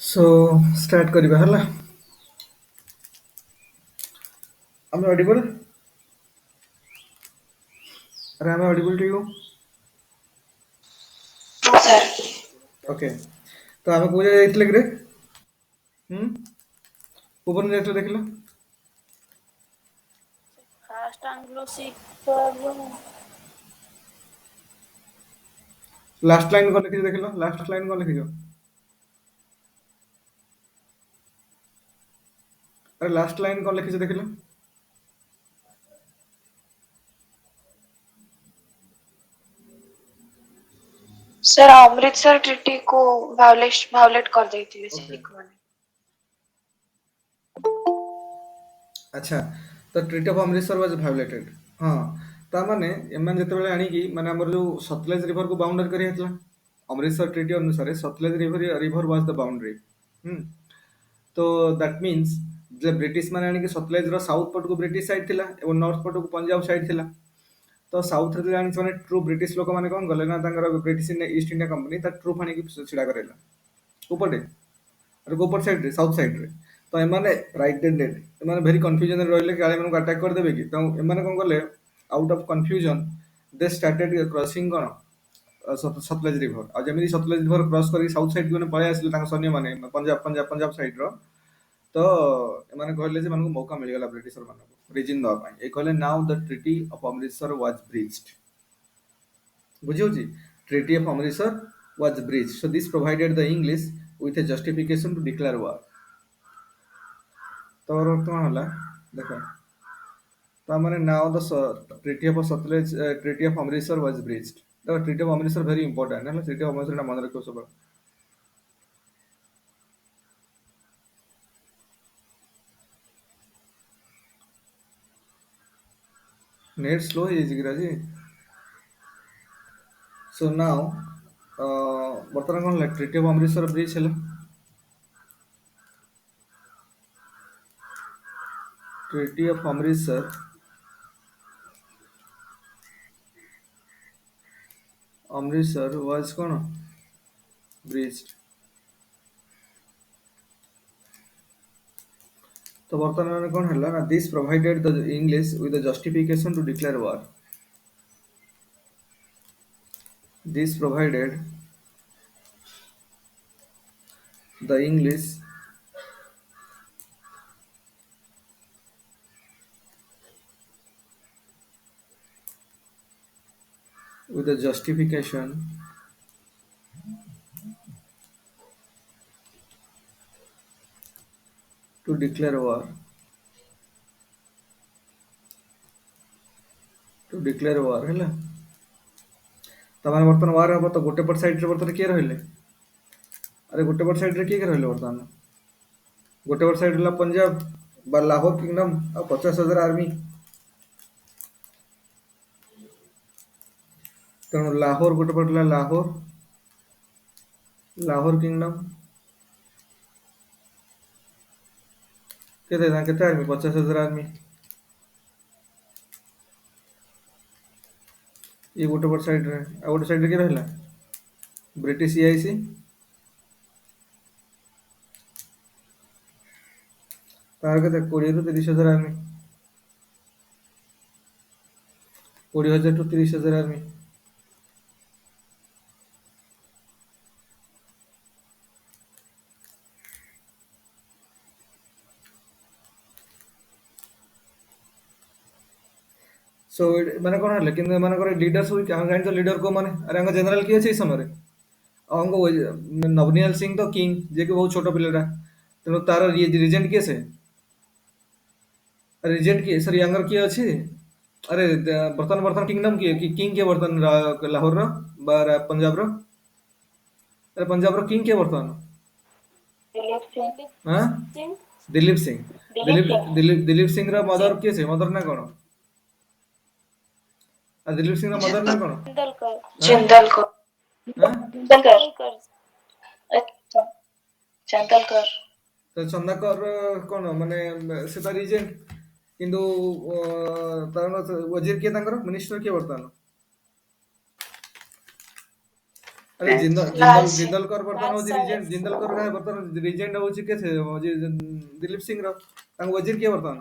So start करिबा हला। I'm audible? अरे I'm audible to you? Sir okay. तो आमे कोउ जाय जाइतले कि रे? हम कोबन जाइतले देखिला? फास्ट आंग्लो सीखर लास्ट लाइन कोन लिखि देखिला? लास्ट लाइन कोन लिखिजो? अरे लास्ट लाइन कोन लिखिजो देखिला? सर अमृतसर ट्रिटी को वायोलेट कर देती ओके। सिख माने अच्छा। तो treaty of Amritsar was violated. हां। ता माने एमान जते बेले आनी की माने हमर जो सतलेज रिवर को बाउंडर करी हेतला। अमृतसर ट्रीटी अनुसार सतलेज रिवर वाज द बाउंड्री। हम तो दैट मीन्स जे ब्रिटिश माने आनी की सतलेज रो साउथ पट को ब्रिटिश साइड थिला एवं नॉर्थ पट को पंजाब साइड थिला। तो साउथ रे जानि माने ट्रू ब्रिटिश लोक माने कोन गले ना तांगर ब्रिटिश ईस्ट इंडिया कंपनी ता ट्रू फानी की छिड़ा करेला। उपटे अरे गोपर साइड रे साउथ साइड रे तो एमाने राइट एंड डेड एमाने भेरी कंफ्यूजन रे रहले काले मन को अटैक कर देबे की तो एमाने कोन करले out of confusion they started crossing कोन सतलेज रिवर आ जेमिति सतलेज रिवर क्रॉस करी साउथ साइड को पळे आसिले तांग सैन्य माने पंजाब साइड रो तो एमाने कहले जे मानको मौका मिल गेला ब्रिटिशर मानको रीजन दवा पाई ए कहले now the treaty of Amritsar was breached बुझियो जी treaty of Amritsar was breached so this provided the English with a justification to declare war तो वर्तमान होला देखो तो माने now the treaty of Sutlej treaty of Amritsar was breached the treaty of Amritsar very important है ना ट्रीटी ऑफ अमृतसर ना मन रखो सब नेट स्लो है जी गिराजी सो नाउ वर्तमान कोन ट्रीटी ऑफ अमृतसर ब्रीच है ट्रीटी ऑफ अमृतसर वाज कोन ब्रीच्ड तो वर्तमान कोन हला ना this provided the English with the justification to declare war this provided the English with a justification to declare war ହେଲା तमाने वर्तमान वार हबो तो गोटे पट साइड रे वर्तमान के रहले अरे गोटे पट साइड रे के रहले वर्तमान गोटे पट साइड ला पंजाब बा लाहौर किंगडम आ 50,000 आर्मी तेणु लाहौर गोटे पट ला लाहौर किंगडम केते आर्मी 50,000 आर्मी ये गोटे पट साइड रे आ गोटे साइड रे के रहला ब्रिटिश ईआईसी तार केते 20 रु 30,000 आर्मी 20,000 टू 30,000 आर्मी सो माने कोन हले किन माने करे लीडर सब हम जानि तो लीडर को माने अरे अंग जनरल की अछि समय रे अंग नवनियाल सिंह तो किंग जे के बहुत छोटो पिलेटा तेणु तार रिजेंट किए से रिजेंट किए सर यंगर किए अछि अरे बर्तन किंगडम किए कि किंग के बर्तन लाहौर रो पंजाब रो अरे पंजाब रो किंग के बर्तन दिलीप सिंह हां दिलीप सिंह दिलीप सिंह रा मदर किए से मदर ना कोन आ दिलीप सिंह रा मदर ना कोन हां जिंदलकर हां जिंदलकर अच्छा चंदलकर तो चंदाकर कोन माने से तार रिजेंट किंतु तार वजीर के तांकर मिनिस्टर के बर्तन अरे जिंदल लाल जिंदल सिंह। जिंदल कर बर्तन होची रिजेंट जिंदल कर का बर्तन रिजेंट होची के से दिलीप सिंह रो तांग वजीर के बर्तन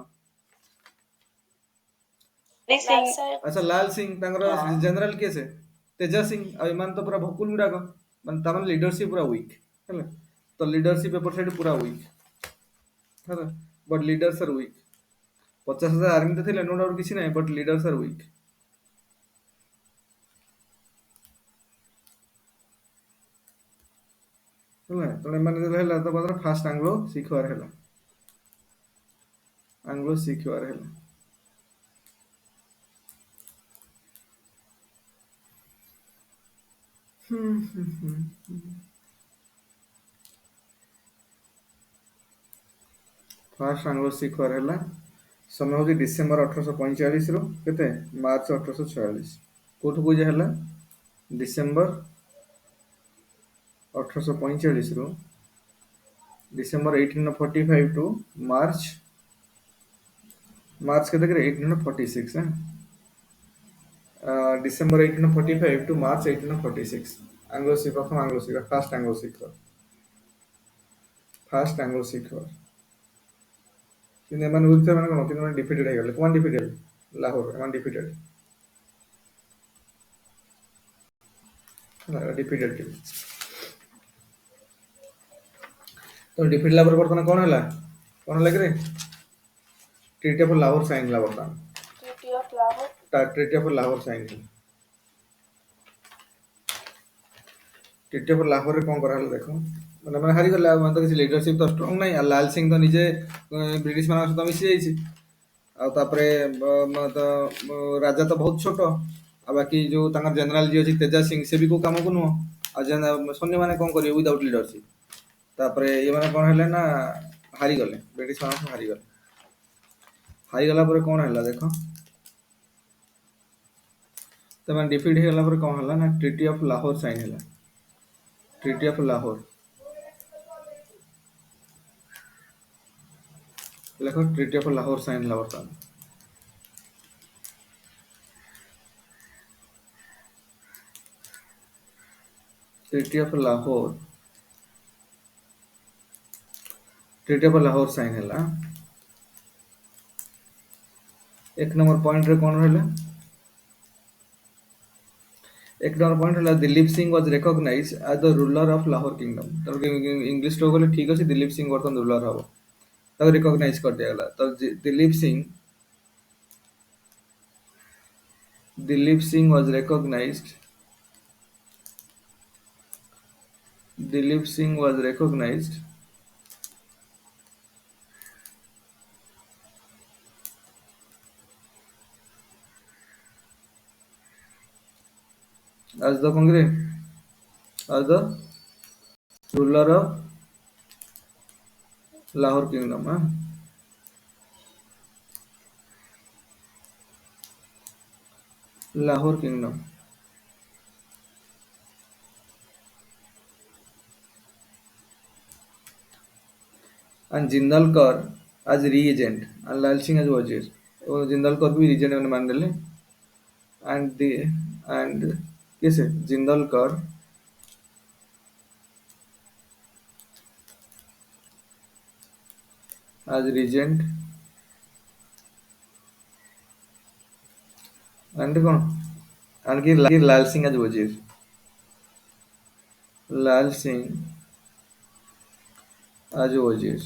हनी सिंह। अच्छा लाल सिंह तांगर जनरल के से तेजा सिंह आ ईमान तो पूरा भकुल गुडाक मान तामन लीडरशिप पूरा वीक हैला तो लीडरशिप एपर साइड पूरा वीक हैला but leaders are weak 50,000 army तो थिले नो डाउट किसी नहीं बट लीडर्स आर वीक ହେଲା ତେଣୁ ଏମାନେ ଯେତେବେଳେ ହେଲା ତ ପତ୍ର ଫାଷ୍ଟ ଆଙ୍ଗ୍ଲୋ ଶିଖ୍ ୱାର ହେଲା ଆଙ୍ଗ୍ଲୋ ଶିଖ୍ ୱାର ହେଲା ଫାଷ୍ଟ ଆଙ୍ଗ୍ଲୋ ଶିଖ୍ ୱାର ହେଲା ସମୟ ହେଉଛି ଡିସେମ୍ବର 1845 ରୁ କେତେ ମାର୍ଚ୍ଚ 1846 କୋଉଠୁ ପୂଜା ହେଲା ଡିସେମ୍ବର 1845 ରୁ ଡିସେମ୍ବର 1845 ଟୁ ମାର୍ଚ୍ଚ ମାର୍ଚ୍ଚ କେତେ 1846 December 1845 to March 1846 Anglo-Sikh ପ୍ରଥମ Anglo-Sikh first Anglo-Sikh first Anglo-Sikh କିନ୍ତୁ ଏମାନେ ବୁଝିଥିଲେ ମାନେ କଣ କିନ୍ତୁ ଏମାନେ ଡିଫିଟେଡ୍ ହେଇଗଲେ କଣ ଡିଫିଟେଡ୍ ଲାହୋର ଏମାନେ ଡିଫିଟେଡ୍ ଡିଫିଟେଡ୍ ତ ଡିଫିଟ୍ ହେଲା ପରେ ବର୍ତ୍ତମାନ କଣ ହେଲା କିରେ ट्रीटी ऑफ लाहौर साइन ହେଲା ବର୍ତ୍ତମାନ treaty of Lahore treaty of Lahore sign treaty of Lahore रे कौन कराला देखो ମାନେ ହାରି ଗଲା ମାନେ ତ କିଛି ଲିଡରସିପ ତ ଷ୍ଟ୍ରଙ୍ଗ ନାହିଁ ଆଉ ଲାଲ ସିଂ ତ ନିଜେ ବ୍ରିଟିଶ ମାନଙ୍କ ସହିତ ମିଶି ଯାଇଛି ଆଉ ତାପରେ ରାଜା ତ ବହୁତ ଛୋଟ ଆଉ ବାକି ଯୋଉ ତାଙ୍କର ଜେନେରାଲ ଯିଏ ଅଛି ତେଜା ସିଂ ସେ ବି କୋଉ କାମକୁ ନୁହଁ ଆଉ ସୈନ୍ୟମାନେ କଣ କରିବେ ୱିଦାଉଟ୍ ଲିଡରସିପ ତାପରେ ଏମାନେ କଣ ହେଲେ ନା ହାରିଗଲେ ବ୍ରିଟିଶ ମାନଙ୍କୁ ହାରିଗଲେ ହାରିଗଲା ପରେ କଣ ହେଲା ଦେଖ ସେମାନେ ଡିଫିଟ୍ ହେଇଗଲା ପରେ କଣ ହେଲା ନା ट्रीटी ऑफ लाहौर ସାଇନ୍ ହେଲା ट्रीटी ऑफ लाहौर लेखो ट्रीटी ऑफ लाहौर साइन ହେଲା ବର୍ତ୍ତମାନ ट्रीटी ऑफ लाहौर साइन ହେଲା एक नंबर पॉइंट रे कौन रहला एक नंबर पॉइंट रहला Duleep Singh was recognised as the ruler of Lahore kingdom तो इंग्लिश रो बोले ठीक अछि दिलीप सिंह वर्तन रूलर हबो तब रिकॉग्नाइज कर दिया गला तो Duleep Singh was recognised as the congress as the ruler of Lahore kingdom Lahore kingdom and Jindal Kaur as regent and Lal Singh as wazir और जिंदल कौर भी रीजन में मान ले एंड कैसे Jindal Kaur as regent and कौन and की लाल सिंह as वजीर लाल सिंह as वजीर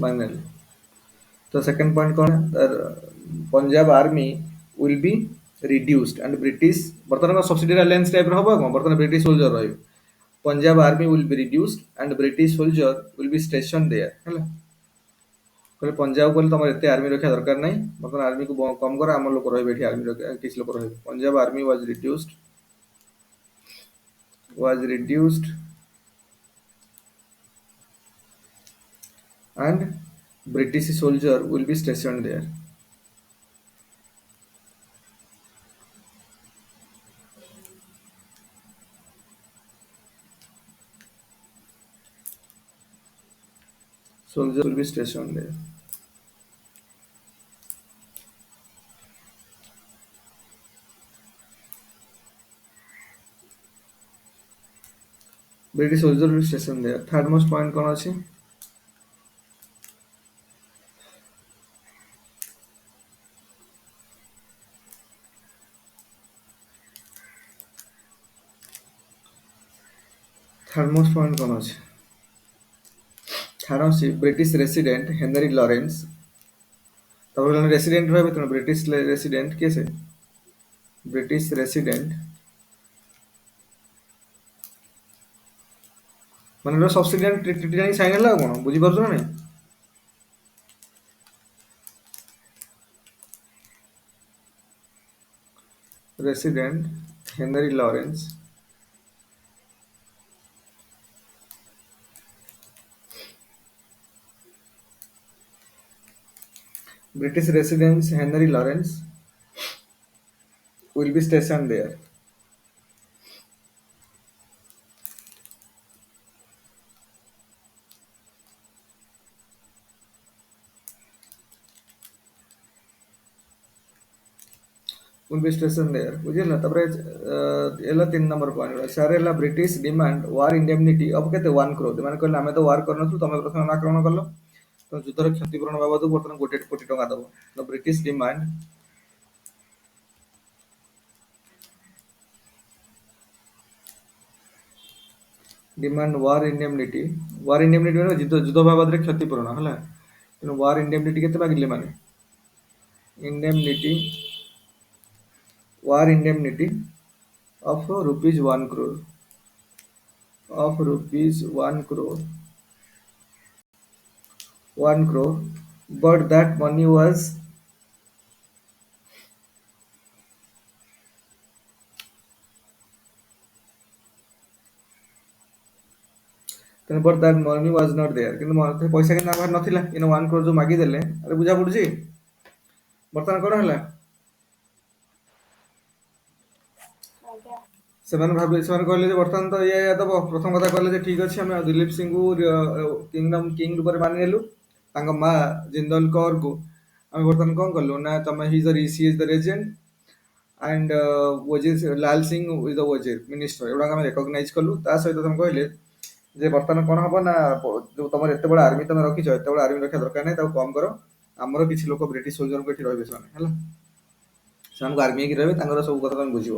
मान ले तो सेकंड पॉइंट कौन है Punjab army will be reduced and British बर्तमान सब्सिडी अलायंस टाइप रो हबो कोन बर्तमान ब्रिटिश सोल्जर रहियो Punjab army will be reduced and British soldier will be station there हैला कहले पंजाब को तुम एते आर्मी रखा दरकार नहीं मतलब आर्मी को कम कर आम लोग रहे बैठी आर्मी रखे किस लोग रहे Punjab army was reduced and British soldier will be station there soldier will be stationed there British soldier station there. Third most point कौन अच्छी? Third most point कौन अच्छी? Third अच्छी British resident Henry Lawrence. তারপরে resident ভাবে তো British resident কে সে? British resident ମାନେ ଏଟା ସବସିଡିଆରୀ ଟ୍ରିଟି ଜାଣି ସାଇନ୍ ହେଲା ଆଉ କଣ ବୁଝିପାରୁଛ ନା ନାଇଁ? Resident Henry Lawrence. British residents Henry Lawrence will be stationed there. Will be stationed there. ବୁଝିଲା ତାପରେ ହେଲା 3 ନମ୍ବର ପଏଣ୍ଟ ସାର୍ ହେଲା British demand war indemnity of କେତେ 1 crore ମାନେ କହିଲେ ଆମେ ତ ୱାର କରିନଥିଲୁ ତମେ ପ୍ରଥମେ ଆକ୍ରମଣ କଲ ତ ଯୁଦ୍ଧର କ୍ଷତିପୂରଣ ବାବଦକୁ ବର୍ତ୍ତମାନ 1 କୋଟି ଟଙ୍କା ଦବ ତ ବ୍ରିଟିଶ ଡିମାଣ୍ଡ ୱାର ଇଣ୍ଡେମନିଟି ମାନେ ଯୁଦ୍ଧ ବାବଦରେ କ୍ଷତିପୂରଣ ହେଲା ତେଣୁ ୱାର ଇଣ୍ଡେମନିଟି କେତେ ମାଗିଲେ ମାନେ indemnity war indemnity of rupees 1 crore of rupees 1 crore 1 crore but that money was but that money was not there କିନ୍ତୁ ପଇସା କିନ୍ତୁ ଆମର ନଥିଲା କିନ୍ତୁ 1 crore ଯୋଉ ମାଗି ଦେଲେ ଆରେ ବୁଝା ପଡୁଛି ବର୍ତ୍ତମାନ କଣ ହେଲା ଆଜ୍ଞା ସେମାନେ କହିଲେ ଯେ ବର୍ତ୍ତମାନ ତ ଇଏ ଦବ ପ୍ରଥମ କଥା କହିଲେ ଯେ ଠିକ ଅଛି ଆମେ ଦିଲ୍ଲୀପ ସିଂଙ୍କୁ କିଙ୍ଗ ରୂପରେ ମାନି ନେଲୁ ତାଙ୍କ ମା ଜିନ୍ଦଲ କୌରକୁ ଆମେ ବର୍ତ୍ତମାନ କଣ କଲୁ ନା ତମେ he is the regent and wazir Lal Singh is the wazir minister ଏଗୁଡାକ ଆମେ ରେକଗ୍ନାଇଜ କଲୁ ତା ସହିତ ତମେ କହିଲେ ଯେ ବର୍ତ୍ତମାନ କଣ ହବ ନା ଯୋଉ ତମର ଏତେ ବଡ ଆର୍ମି ତମେ ରଖିଛ ଏତେ ବଡ ଆର୍ମି ରଖିବା ଦରକାର ନାହିଁ ତାକୁ କମ କର ଆମର କିଛି ଲୋକ ବ୍ରିଟିଶ ସୋଲଜରଙ୍କୁ ଏଠି ରହିବେ ସେମାନେ ହେଲା ସେମାନଙ୍କୁ ଆର୍ମି ହେଇକି ରହିବେ ତାଙ୍କର ସବୁ କଥା ତମେ ବୁଝିବ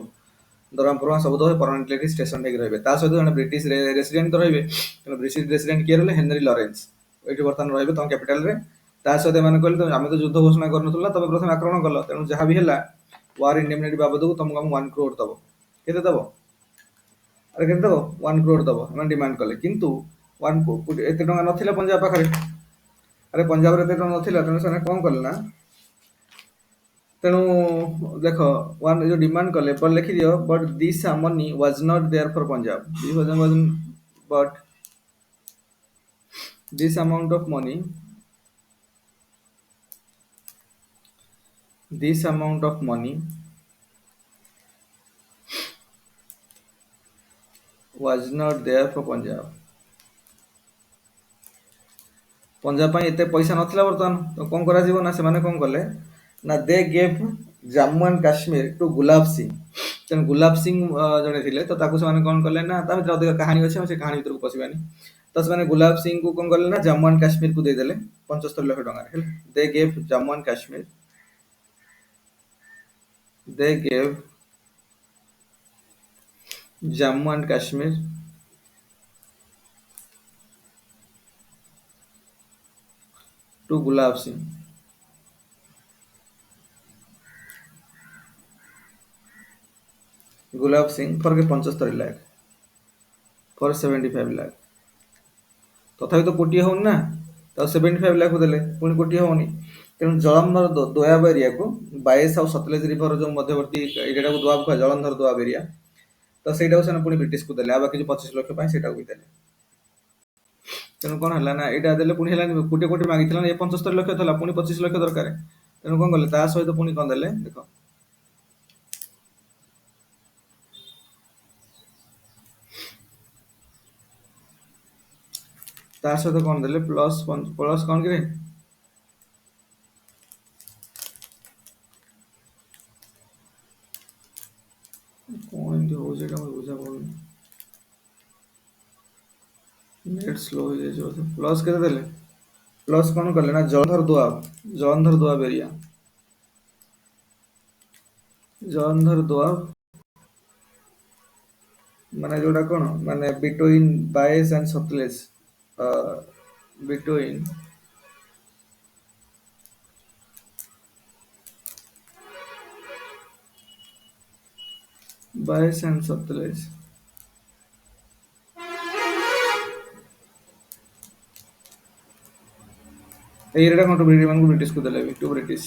ଦରମା ଫରମା ସବୁ ଦେବେ ପରମାନେଣ୍ଟଲି ଏଠି ଷ୍ଟେସନ ହେଇକି ରହିବେ ତା ସହିତ ଜଣେ ବ୍ରିଟିଶ ରେସିଡେଣ୍ଟ ତ ରହିବେ ତେଣୁ ବ୍ରିଟିଶ ରେସିଡେଣ୍ଟ କିଏ ରହିଲେ ହେନରୀ ଲରେନ୍ସ ଏଇଠି ବର୍ତ୍ତମାନ ରହିବେ ତମ କ୍ୟାପିଟାଲରେ ତା ସହିତ ଏମାନେ କହିଲେ ଆମେ ତ ଯୁଦ୍ଧ ଘୋଷଣା କରିନଥିଲୁ ନା ତମେ ପ୍ରଥମେ ଆକ୍ରମଣ କଲ ତେଣୁ ଯାହା ବି ହେଲା ୱାର ଇଣ୍ଡେମନିଟି ବାବଦକୁ ତମକୁ ଆମେ 1 crore ଦବ କେତେ ଦବ ଆରେ କେତେ ଦବ 1 crore ଦବ ଆମେ ଡିମାଣ୍ଡ କଲେ କିନ୍ତୁ 1 ଏତେ ଟଙ୍କା ନଥିଲା ପଞ୍ଜାବ ପାଖରେ ଆରେ ପଞ୍ଜାବରେ ଏତେ ଟଙ୍କା ନଥିଲା ତେଣୁ ସେମାନେ କଣ କଲେ ନା ତେଣୁ ଦେଖ ୱାନ୍ ଯୋଉ ଡିମାଣ୍ଡ କଲେ ବଟ ଲେଖିଦିଅ but this money was not there for Punjab but this amount of money this amount of money was not there for Punjab. Punjab ପାଇଁ ଏତେ ପଇସା ନଥିଲା ବର୍ତ୍ତମାନ ତ କଣ କରାଯିବ ନା ସେମାନେ କଣ କଲେ ନା they gave Jammu and Kashmir to Gulab Singh ତେଣୁ ଗୁଲାବ ସିଂ ଜଣେ ଥିଲେ ତ ତାକୁ ସେମାନେ କଣ କଲେ ନା ତା ଭିତରେ ଅଧିକ କାହାଣୀ ଅଛି ଆମେ ସେ କାହାଣୀ ଭିତରକୁ ପଶିବାନି ତ ସେମାନେ ଗୁଲାବ ସିଂଙ୍କୁ କଣ କଲେ ନା ଜାମ୍ମୁ ଆଣ୍ଡ କାଶ୍ମୀରକୁ ଦେଇଦେଲେ 75 ଲକ୍ଷ ଟଙ୍କାରେ ହେଲା they gave Jammu and Kashmir they gave Jammu and Kashmir to Gulab Singh Gulab Singh for के 75 लाख फॉर 75 लाख तथापि तो कोटी हो ना तो 75 लाख देले पुणी कोटी होनी तेणु जलंधर दोआब एरिया को 22 और सतलेज रिवर जो मध्यवर्ती एरिया को दोआब कह जलंधर दोआब एरिया तो ସେଇଟାକୁ ସେମାନେ ପୁଣି ବ୍ରିଟିଶକୁ ଦେଲେ ଆଉ ବାକି ଯୋଉ 25 ଲକ୍ଷ ପାଇଁ ସେଇଟାକୁ ବି ଦେଲେ ତେଣୁ କଣ ହେଲା ନା ଏଇଟା ଦେଲେ ପୁଣି ହେଲାନି କୋଟି କୋଟି ମାଗିଥିଲା ନା ଏ 75 ଲକ୍ଷ ଥିଲା ପୁଣି 25 ଲକ୍ଷ ଦରକାର ତେଣୁ କଣ କଲେ ତା ସହିତ ପୁଣି କଣ ଦେଲେ ଦେଖ ତା ସହିତ କଣ ଦେଲେ ପ୍ଲସ୍ କଣ କିରେ କଣ ଏମିତି ହଉଛି ଏଇଟା ମୋତେ ବୁଝା ପଡୁନି नेट स्लो हो जाइए बोधେ प्लस केते देले प्लस कौन कले ना जलंधर दुआब एरिया जलंधर दुआब माने जोड़ा कौन माने between Beas and Sutlej between Beas and Sutlej এই এরিয়াটা কোন ব্রিটিশ মানুষ ব্রিটিশ কো দেলে টু ব্রিটিশ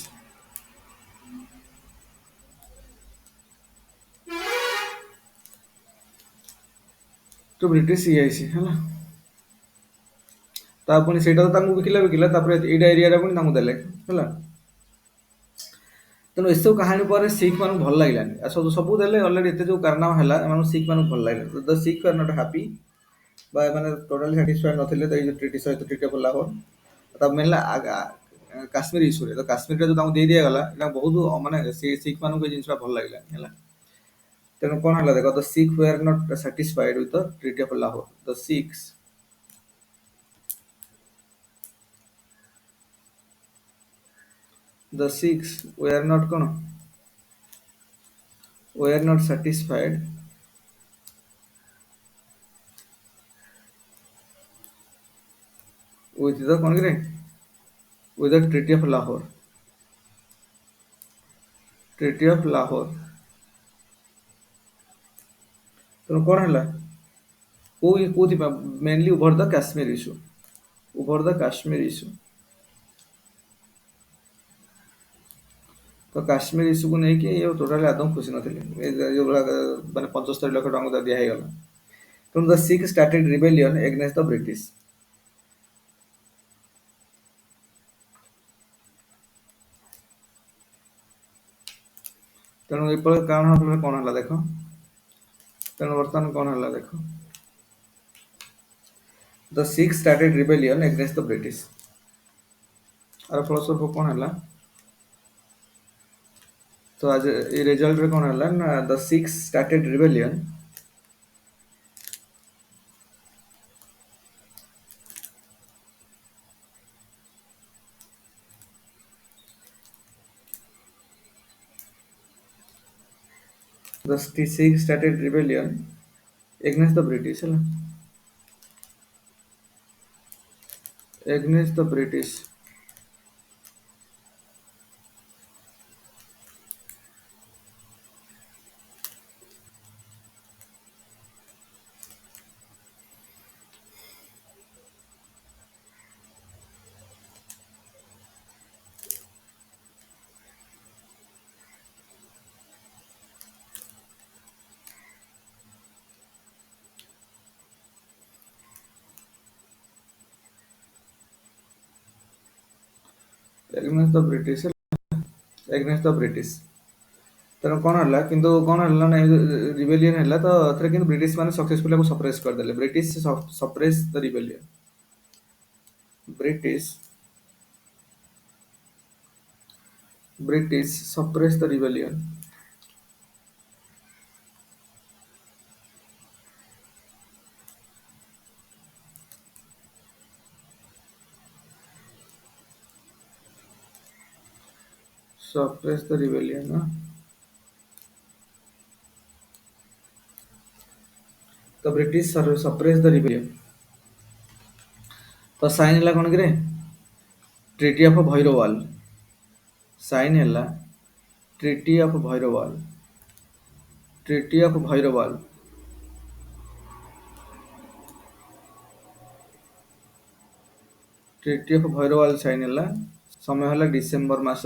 ଟୁ ବ୍ରିଟିଶ ହେଇଯାଇଛି ହେଲା ତା ପୁଣି ସେଇଟା ତ ତାଙ୍କୁ ବିକିଲା ତାପରେ ଏଇଟା ଏରିଆରେ ପୁଣି ତାଙ୍କୁ ଦେଲେ ହେଲା ତେଣୁ ଏସବୁ କାହାଣୀ ପରେ ଶିଖ ମାନଙ୍କୁ ଭଲ ଲାଗିଲାନି ଆଉ ସବୁ ଦେଲେ ଅଲରେଡି ଏତେ ଯୋଉ କାରନାମା ହେଲା ଏମାନଙ୍କୁ ଶିଖ ମାନଙ୍କୁ ଭଲ ଲାଗିଲା ଦ ଶିଖ ଆର୍ ନଟ୍ ହାପି ବା ଏମାନେ ଟୋଟାଲି ସାଟିସ୍ଫାଏଡ୍ ନଥିଲେ ତ ଏଇ ଯୋଉ ଟ୍ରିଟି ସହିତ ଟ୍ରିଟି ଅଫ୍ ଲାହୋର ତା ମେନ୍ ହେଲା କାଶ୍ମୀର ଇସ୍ୟୁରେ ତ କାଶ୍ମୀରଟା ଯୋଉ ତାଙ୍କୁ ଦେଇ ଦିଆଗଲା ଏଇଟା ବହୁତ ମାନେ ଶିଖ ମାନଙ୍କୁ ଏଇ ଜିନିଷଟା ଭଲ ଲାଗିଲାନି ହେଲା ତେଣୁ କଣ ହେଲା ଦେଖ the Sikh were not satisfied with the treaty of Lahore the Sikhs the Sikhs were not gonna were not satisfied with the with the Treaty of Lahore. Treaty of Lahore. ତେଣୁ କଣ ହେଲା କୋଉଥିପାଇଁ mainly over the Kashmir issue over the Kashmir issue ତ କାଶ୍ମୀର ଇସ୍ୟୁକୁ ନେଇକି ଇଏ totally ଆଦୌ ଖୁସି ନଥିଲେ ଯୋଉଭଳିଆ ମାନେ 75 ଲକ୍ଷ ଟଙ୍କା ଦିଆ ହେଇଗଲା ତେଣୁ the Sikh started rebellion against the British ତେଣୁ ଏପଟେ କାରଣ କଣ ହେଲା ଦେଖ ତେଣୁ ବର୍ତ୍ତମାନ କଣ ହେଲା ଦେଖ the Sikh started rebellion against the British ଆର ଫଳସ୍ୱରୂପ କଣ ହେଲା तो आज ये रिजल्ट रे कौन है ना the Sikhs started rebellion the Sikhs started rebellion against the British है against the British against the British against the British तेणु कौन है किंतु कौन है ना रिबेलियन है तो एथरे किंतु ब्रिटिश माने सक्सेसफुली सप्रेस कर देले British suppress the rebellion British British suppress the rebellion suppress the rebellion ना तो ब्रिटिश suppress the rebellion तो साइन है कौन कि ट्रिटी ऑफ भैरवाल साइन है treaty of Bhairowal treaty of Bhairowal treaty of Bhairowal sign है समय है डिसेम्बर मास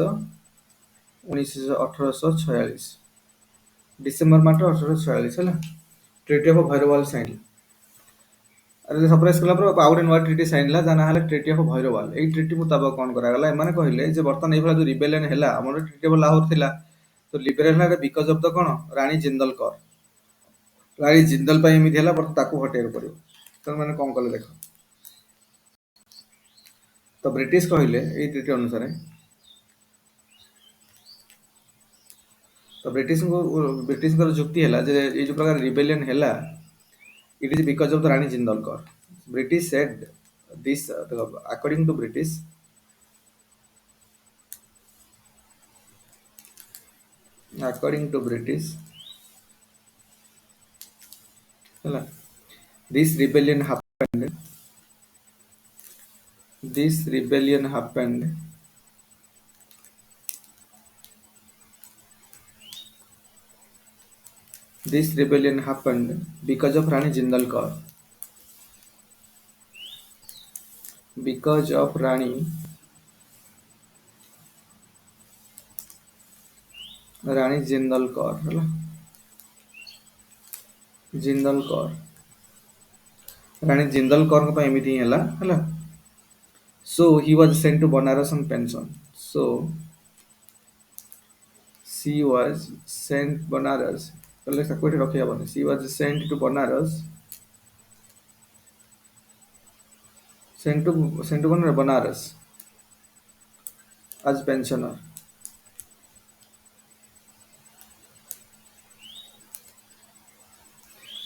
1846 डिसेम्बर मास 1846 है ट्रिटी ऑफ भैरवाल साइन अरे सरप्राइज कला पर आउट नुआ ट्रिटी साइन ला जाना है ट्रिटी ऑफ भैरवाल एई ट्रिटी मुताबिक कौन करा गला एमाने कहले जे वर्तमान एई भला जो रिबेलियन हैला हमर ट्रिटी ऑफ लाहौर थिला तो लिबरेल है बिकॉज ऑफ द कौन रानी जिंदल कर रानी जिंदल पर एमती है पर ताकू हटेक पड़ो तो मैंने कौन कले देख तो ब्रिटिश कहले एई ट्रिटी अनुसार तो ब्रिटिश जुक्ति है जो प्रकार रिबेलियन है it is because of the Rani Jindan कर British said this according to British, according to British, ହେଲା, this rebellion happened. This rebellion happened. This rebellion happened because of Rani Jindal Kaur. Because of Rani Jindal Kaur, ହେଲା, Jindal Kaur. Rani Jindal Kaur ପାଇଁ ଏମିତି ହିଁ ହେଲା, ହେଲା. So he was sent to Banaras on pension. So she was sent Banaras. पहले ତାକୁ ଏଠି ରଖିହବନି. She was sent to Banaras. Sent to Banaras as pensioner.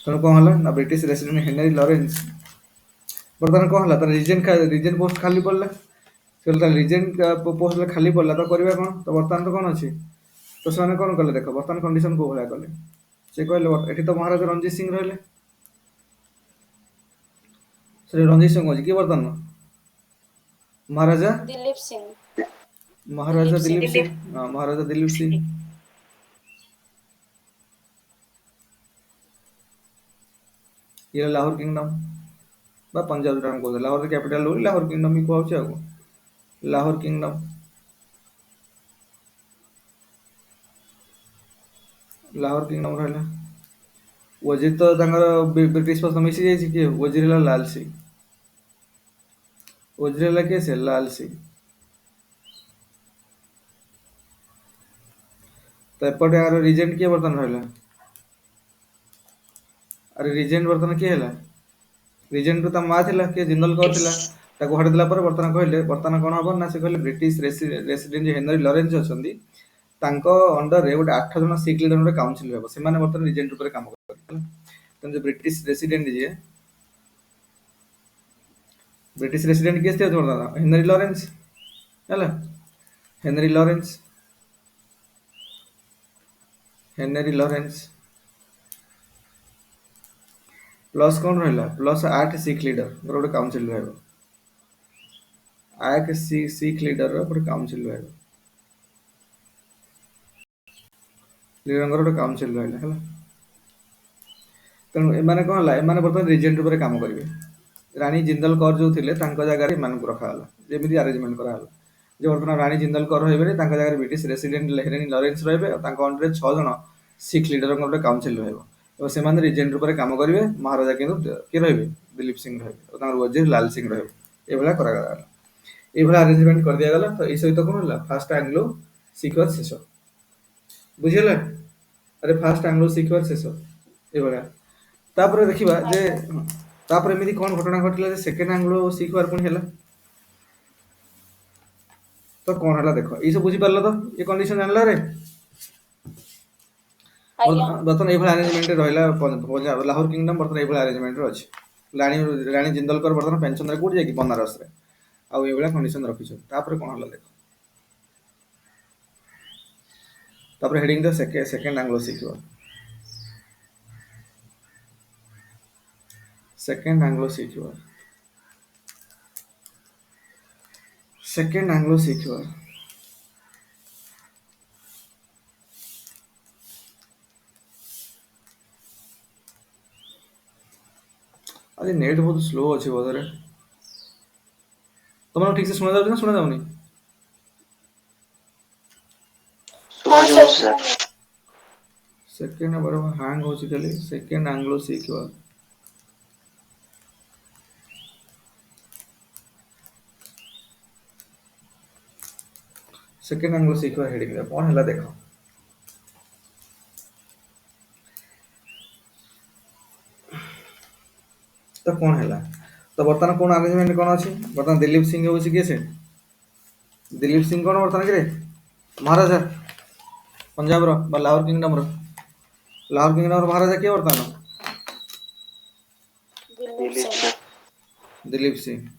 ତେଣୁ କ'ଣ ହେଲା ନା ବ୍ରିଟିଶ ରେସିଡେଣ୍ଟ ହେନରୀ ଲରେନ୍ସ ବର୍ତ୍ତମାନ କ'ଣ ହେଲା ତାର ରିଜେଣ୍ଟ ପୋଷ୍ଟ ଖାଲି ପଡ଼ିଲା। ସେ ତାର ରିଜେଣ୍ଟ ପୋଷ୍ଟ ଖାଲି ପଡ଼ିଲା ତ କରିବା କ'ଣ? ତ ବର୍ତ୍ତମାନ ତ କ'ଣ ଅଛି? ତ ସେମାନେ କ'ଣ କଲେ ଦେଖ ବର୍ତ୍ତମାନ କଣ୍ଡିସନ କୋଉ ଭଳିଆ କଲେ। ସେ କହିଲେ ଏଠି ତ ମହାରାଜା ରଣଜିତ ସିଂ ରହିଲେ। ସେ ରଣଜିତ ସିଂ ଅଛି କିଏ ବର୍ତ୍ତମାନ? ମହାରାଜା दिलीप सिंह। ମହାରାଜା ଦିଲ୍ଲୀପ ସିଂ। ମହାରାଜା ଦିଲ୍ଲୀପ ସିଂ। ये लाहौर किंगडम बा पंजाब जोटा कहते लाहौर कैपिटल बोली लाहौर किंगडम भी कहूँ आगो लाहौर किंगडम रहा वजीर तो ब्रिटिश सहित मिसी जाइए किए वजीर है लाल सिंह वजीर है किए से लाल सिंह तो एपटे यार रिजेंट किए बर्तमान रहा अरे रिजेंट बर्तमान किए है रिजेंट तो माँ थी किए जिंदल कौर थी हटाई देला बर्तमान कहले बर्तमान कौन हम ना से कहले ब्रिटिश रेसिडेंट हेनरी लॉरेंस अच्छा अंडर रे गोटे 8 जन सिख लीडर गोटे काउंसिल हे से बर्तमान रिजेंट ऊपर काम कर ब्रिटिश रेसिडेंट जी ब्रिटिश रेसिडेंट किए थे बर्तमान हेनरी लॉरेंस है हेनरी लॉरेंस प्लस कौन रहा प्लस 8 सिख लीडर गोटे काउंसिल रहा 8 सिख लीडर गोटे काउंसिल रहा लीडर गोटे काउंसिल रहा है तेणु एम कौन है एम बर्तमान रिजेंट उपर काम करेंगे रानी जिंदल कौर जो थे जगह रखाला जमी आरेंजमेंट कराला जो बर्तमान रानी जिंदल कौर रही जगह ब्रिटिश रेसिडेंट हेनरी लॉरेंस रही अंडर 6 जन सिख लीडर गोटे काउंसिल रहा से रिजेंट उपर काम करेंगे महाराजा किए रहे दिलीप सिंह रहे वजीर लाल सिंह रहे अरेंजमेंट कर दिया गला तो ये सहित कौन है फास्ट आंग्लो सिख वार शेष बुझीगला अरे फास्ट आंग्लो सिख वार शेष ये तापर देखा जे तापर एमती कौन घटना घटला सेकेंड आंग्लो सिख वार पुणी है तो कौन है देख ये सब बुझी पार्ल तो ये कंडीशन जानला रे बर्तमान ये आरेंजमेंट रहा लाहौर किंगडम बर्तमान ये आरेंजमेंट अच्छी रानी जिंदल कौर बर्तमान पेंशन कौट जाए बनारस आउ ये कंडीशन रखी कौन है देख तापर heading the second Anglo Sikh war second Anglo Sikh war second Anglo Sikh war अरे नेट बहुत स्लो अच्छे बोधरे तुम ठीक से सुना जाऊँ ना सुना जाऊनी सेकेंड बड़ा हैंग हो खाली second Anglo Sikh war second Anglo Sikh war heading कौन है देख तो कौन है तो बर्तमान कौन अरेंजमेंट कौन अच्छी बर्तमान दिलीप सिंह हूँ किए से दिलीप सिंह कौन बर्तमान कि महाराजा पंजाब लाहौर किंगडम महाराजा किए बर्तमान Dilip Singh.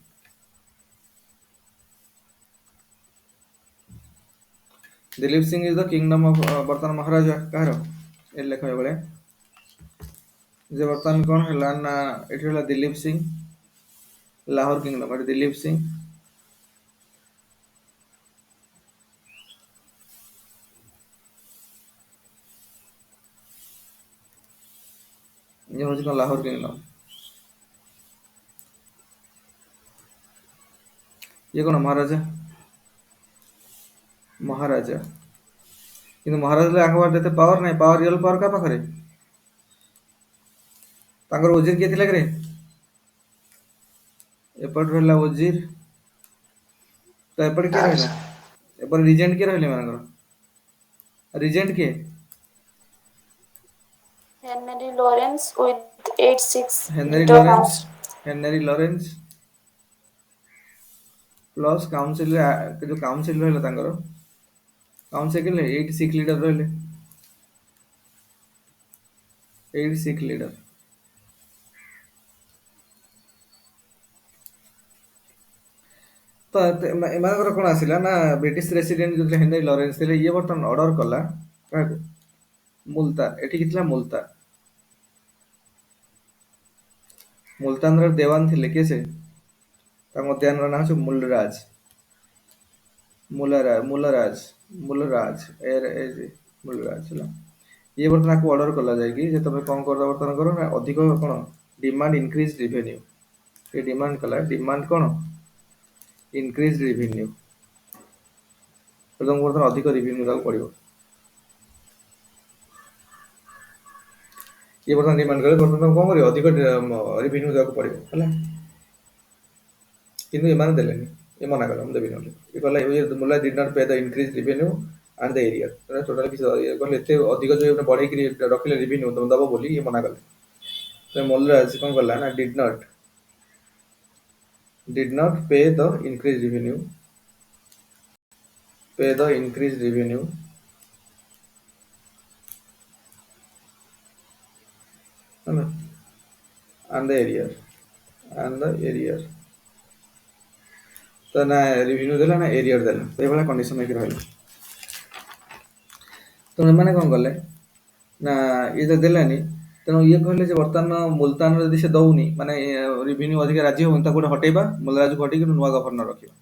Dilip Singh is the kingdom of बर्तमान महाराजा कहार ए लेख बेले जे बर्तमान कौन है ना ये दिलीप सिंह लाहौर किंगडम ये दिलीप सिंह ये हूँ कौन लाहौर किंगडम ये कौन महाराजा महाराजा କିନ୍ତୁ ମହାରାଜ ଆଙ୍କ ପାଖରେ ଏତେ ପାୱାର ନାହିଁ ପାୱାର ରିଅଲ ପାୱାର କାହା ପାଖରେ ତାଙ୍କର ଓଜିର କିଏ ଥିଲା କିରେ ଏପଟେ ରହିଲା ଓଜିର ତ ଏପଟେ କିଏ ରହିଲା ଏପଟେ ରିଜେଣ୍ଟ କିଏ ରହିଲେ ଏମାନଙ୍କର ରିଜେଣ୍ଟ କିଏ Henry Lawrence with 86 Henry liter Lawrence house. Henry Lawrence plus council ଯୋଉ କାଉନସିଲ ରହିଲା ତାଙ୍କର କାଉନସିଲ 86 ଲିଡର ରହିଲେ 86 ଲିଡର ତ ଏମାନଙ୍କର କଣ ଆସିଲା ନା ବ୍ରିଟିଶ ରେସିଡେଣ୍ଟ ଯୋଉ ହେନରୀ ଲରେନ୍ସ ଥିଲେ ଇଏ ବର୍ତ୍ତମାନ ଅର୍ଡର କଲା କାହାକୁ ମୁଲତାନ ଏଠିକି ଥିଲା ମୁଲତାନର ଦେୱାନ ଥିଲେ କିଏ ସେ ତାଙ୍କ ଦେୱାନର ନାଁ ହେଉଛି ମୁଲରାଜ ମୁଲରାଜ ହେଲା ଇଏ ବର୍ତ୍ତମାନ ତାକୁ ଅର୍ଡର କଲା ଯାଇକି ଯେ ତମେ କଣ କରିଦବ ବର୍ତ୍ତମାନ କର ନା ଅଧିକ କଣ ଡିମାଣ୍ଡ ଇନକ୍ରିଜ ରେଭିନ୍ୟୁ ଏ ଡିମାଣ୍ଡ କଲା ଡିମାଣ୍ଡ କଣ ଇନକ୍ରିଜ ରେଭିନ୍ୟୁ ତମକୁ ବର୍ତ୍ତମାନ ଅଧିକ ରେଭିନ୍ୟୁ ଦେବାକୁ ପଡିବ ଇଏ ବର୍ତ୍ତମାନ ଡିମାଣ୍ଡ କଲେ ବର୍ତ୍ତମାନ ତମକୁ କଣ କରିବ ଅଧିକ ରେଭିନ୍ୟୁ ଦେବାକୁ ପଡିବ ହେଲା କିନ୍ତୁ ଏମାନେ ଦେଲେନି ଏ ମନା କଲା ମୁଁ ଦେବିନି ବୋଲି ଏ କହିଲା ମୁଲା did not pay the increase revenue and the area total କିଛି କହିଲେ ଏତେ ଅଧିକ ଯୋଉ ବଢେଇକି ରଖିଲେ ରେଭିନ୍ୟୁ ତମେ ଦବ ବୋଲି ଇଏ ମନା କଲେ ତ ମଲ୍ଲରାଜ କଣ କଲା ନା did not pay the increased revenue ହେଲା and the area ତ ନା ରେଭିନ୍ୟୁ ଦେଲା ନା ଏରିଆ ଦେଲା ତ ଏଇଭଳିଆ କଣ୍ଡିସନ ହେଇକି ରହିଲା ତେଣୁ ଏମାନେ କଣ କଲେ ନା ଇଏ ତ ଦେଲାନି ତେଣୁ ଇଏ କହିଲେ ଯେ ବର୍ତ୍ତମାନ ମୁଲତାନ ଯଦି ସେ ଦଉନି ମାନେ ରେଭିନ୍ୟୁ ଅଧିକା ରାଜି ହଉନି ତାକୁ ଗୋଟେ ହଟେଇବା ମୁଲରାଜକୁ ହଟେଇକି ନୂଆ ଗଭର୍ଣ୍ଣର ରଖିବା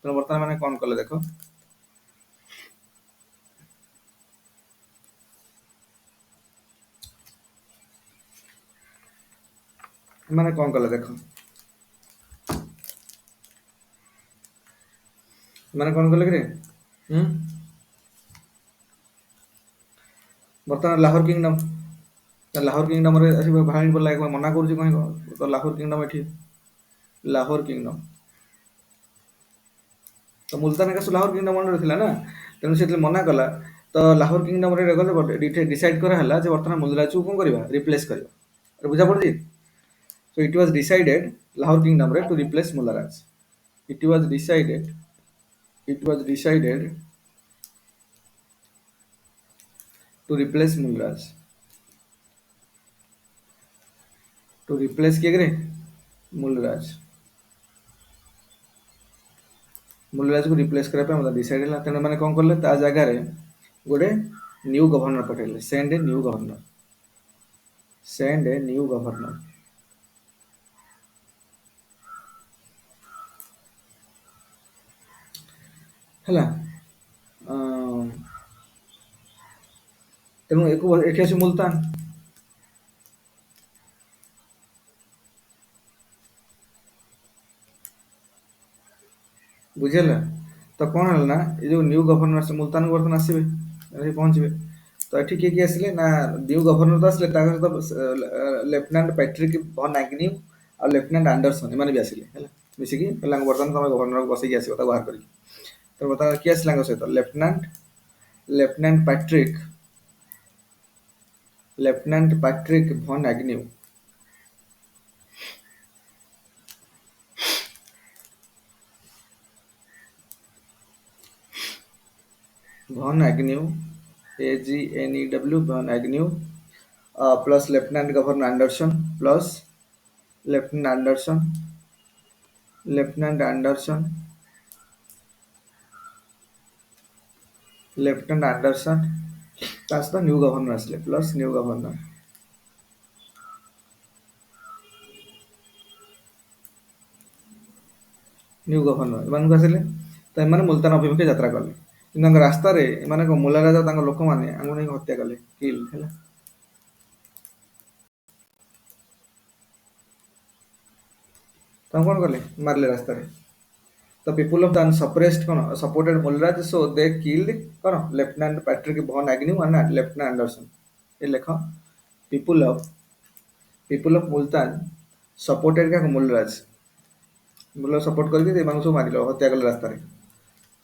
ତେଣୁ ବର୍ତ୍ତମାନ ମାନେ କଣ କଲେ ଦେଖ ମାନେ କଣ କଲେ ଦେଖ ମାନେ କଣ କଲେ କିରେ ବର୍ତ୍ତମାନ ଲାହୋର କିଙ୍ଗଡମରେ ଭାଇ ବୋଲା ମନା କରୁଛି କଣ ତ ଲାହୋର କିଙ୍ଗଡମ ଏଠି ଲାହୋର କିଙ୍ଗଡମ ତ ମୁଲତାନ କେସ୍ ଲାହୋର କିଙ୍ଗଡମ ଅଣ୍ଡରରେ ଥିଲା ନା ତେଣୁ ସେ ମନା କଲା ତ ଲାହୋର କିଙ୍ଗଡମରେ ଡିସାଇଡ୍ କରାହେଲା ଯେ ବର୍ତ୍ତମାନ ମୁଲରାଜକୁ କଣ କରିବା ରିପ୍ଲେସ୍ କରିବା ବୁଝା ପଡୁଛି so it was decided Lahore Kingdom to replace Mularaj it was decided to replace Mularaj to replace किए करे मुलराज को रिप्लेस करने पे मतलब डिसाइड है तेणु मैंने कौन कले ता जगह रे गोटे न्यू गवर्नर पठेले सेंड ए न्यू गवर्नर ହେଲା ତେଣୁ ଏଠି ଅଛି ମୁଲତାନ ବୁଝିଲା ତ କଣ ହେଲା ନା ଏ ଯୋଉ ନ୍ୟू ଗଭର୍ଣ୍ଣର ମୁଲତାନ ବର୍ତ୍ତମାନ ଆସିବେ ଏଠି ପହଞ୍ଚିବେ ତ ଏଠି କିଏ କିଏ ଆସିଲେ ନା ନ୍ୟୁ ଗଭର୍ଣ୍ଣର ତ ଆସିଲେ ତା ସହିତ ଲେଫ୍ଟନାଣ୍ଟ ପ୍ୟାଟ୍ରିକ୍ ଭନ୍ ଆଗ୍ନ୍ୟୁ ଆଉ ଲେଫ୍ଟନାଣ୍ଟ ଆଣ୍ଡରସନ୍ ଏମାନେ ବି ଆସିଲେ ହେଲା ମିଶିକି କହିଲେ ବର୍ତ୍ତମାନ ତମେ ଗଭର୍ଣ୍ଣରକୁ ବସେଇକି ଆସିବ ତାକୁ ବାହାର କରିକି ତ ବର୍ତ୍ତମାନ କିଏ ଆସିଲା ତାଙ୍କ ସହିତ lieutenant Patrick Von Agnew Von Agnew, AGNEW, Von Agnew, plus Lieutenant Governor Anderson, plus Lieutenant Anderson, lieutenant Anderson, lieutenant Anderson ତା ସହିତ ନ୍ୟୁ ଗଭର୍ଣ୍ଣର ଆସିଲେ plus new governor. New governor ଏମାନଙ୍କୁ ଆସିଲେ ତ ଏମାନେ ମୁଲତାନ ଅଭିମୁଖେ ଯାତ୍ରା କଲେ କିନ୍ତୁ ତାଙ୍କ ରାସ୍ତାରେ ଏମାନେ ମୁଲା ରାଜା ତାଙ୍କ ଲୋକମାନେ ଆଙ୍କୁ ନେଇ ହତ୍ୟା କଲେ କିଲ୍ ହେଲା। ତାଙ୍କୁ କଣ କଲେ ମାରିଲେ ରାସ୍ତାରେ। The people of the unsuppressed supported Mulraj, so they killed Lieutenant Patrick von Agnew and Lieutenant Anderson. ये लिखो people of Multan supported क्या मुलराज मुलराज सपोर्ट करके एମାନଙ୍କୁ ସବୁ ମାରିଲେ ହତ୍ୟା କଲେ ରାସ୍ତାରେ।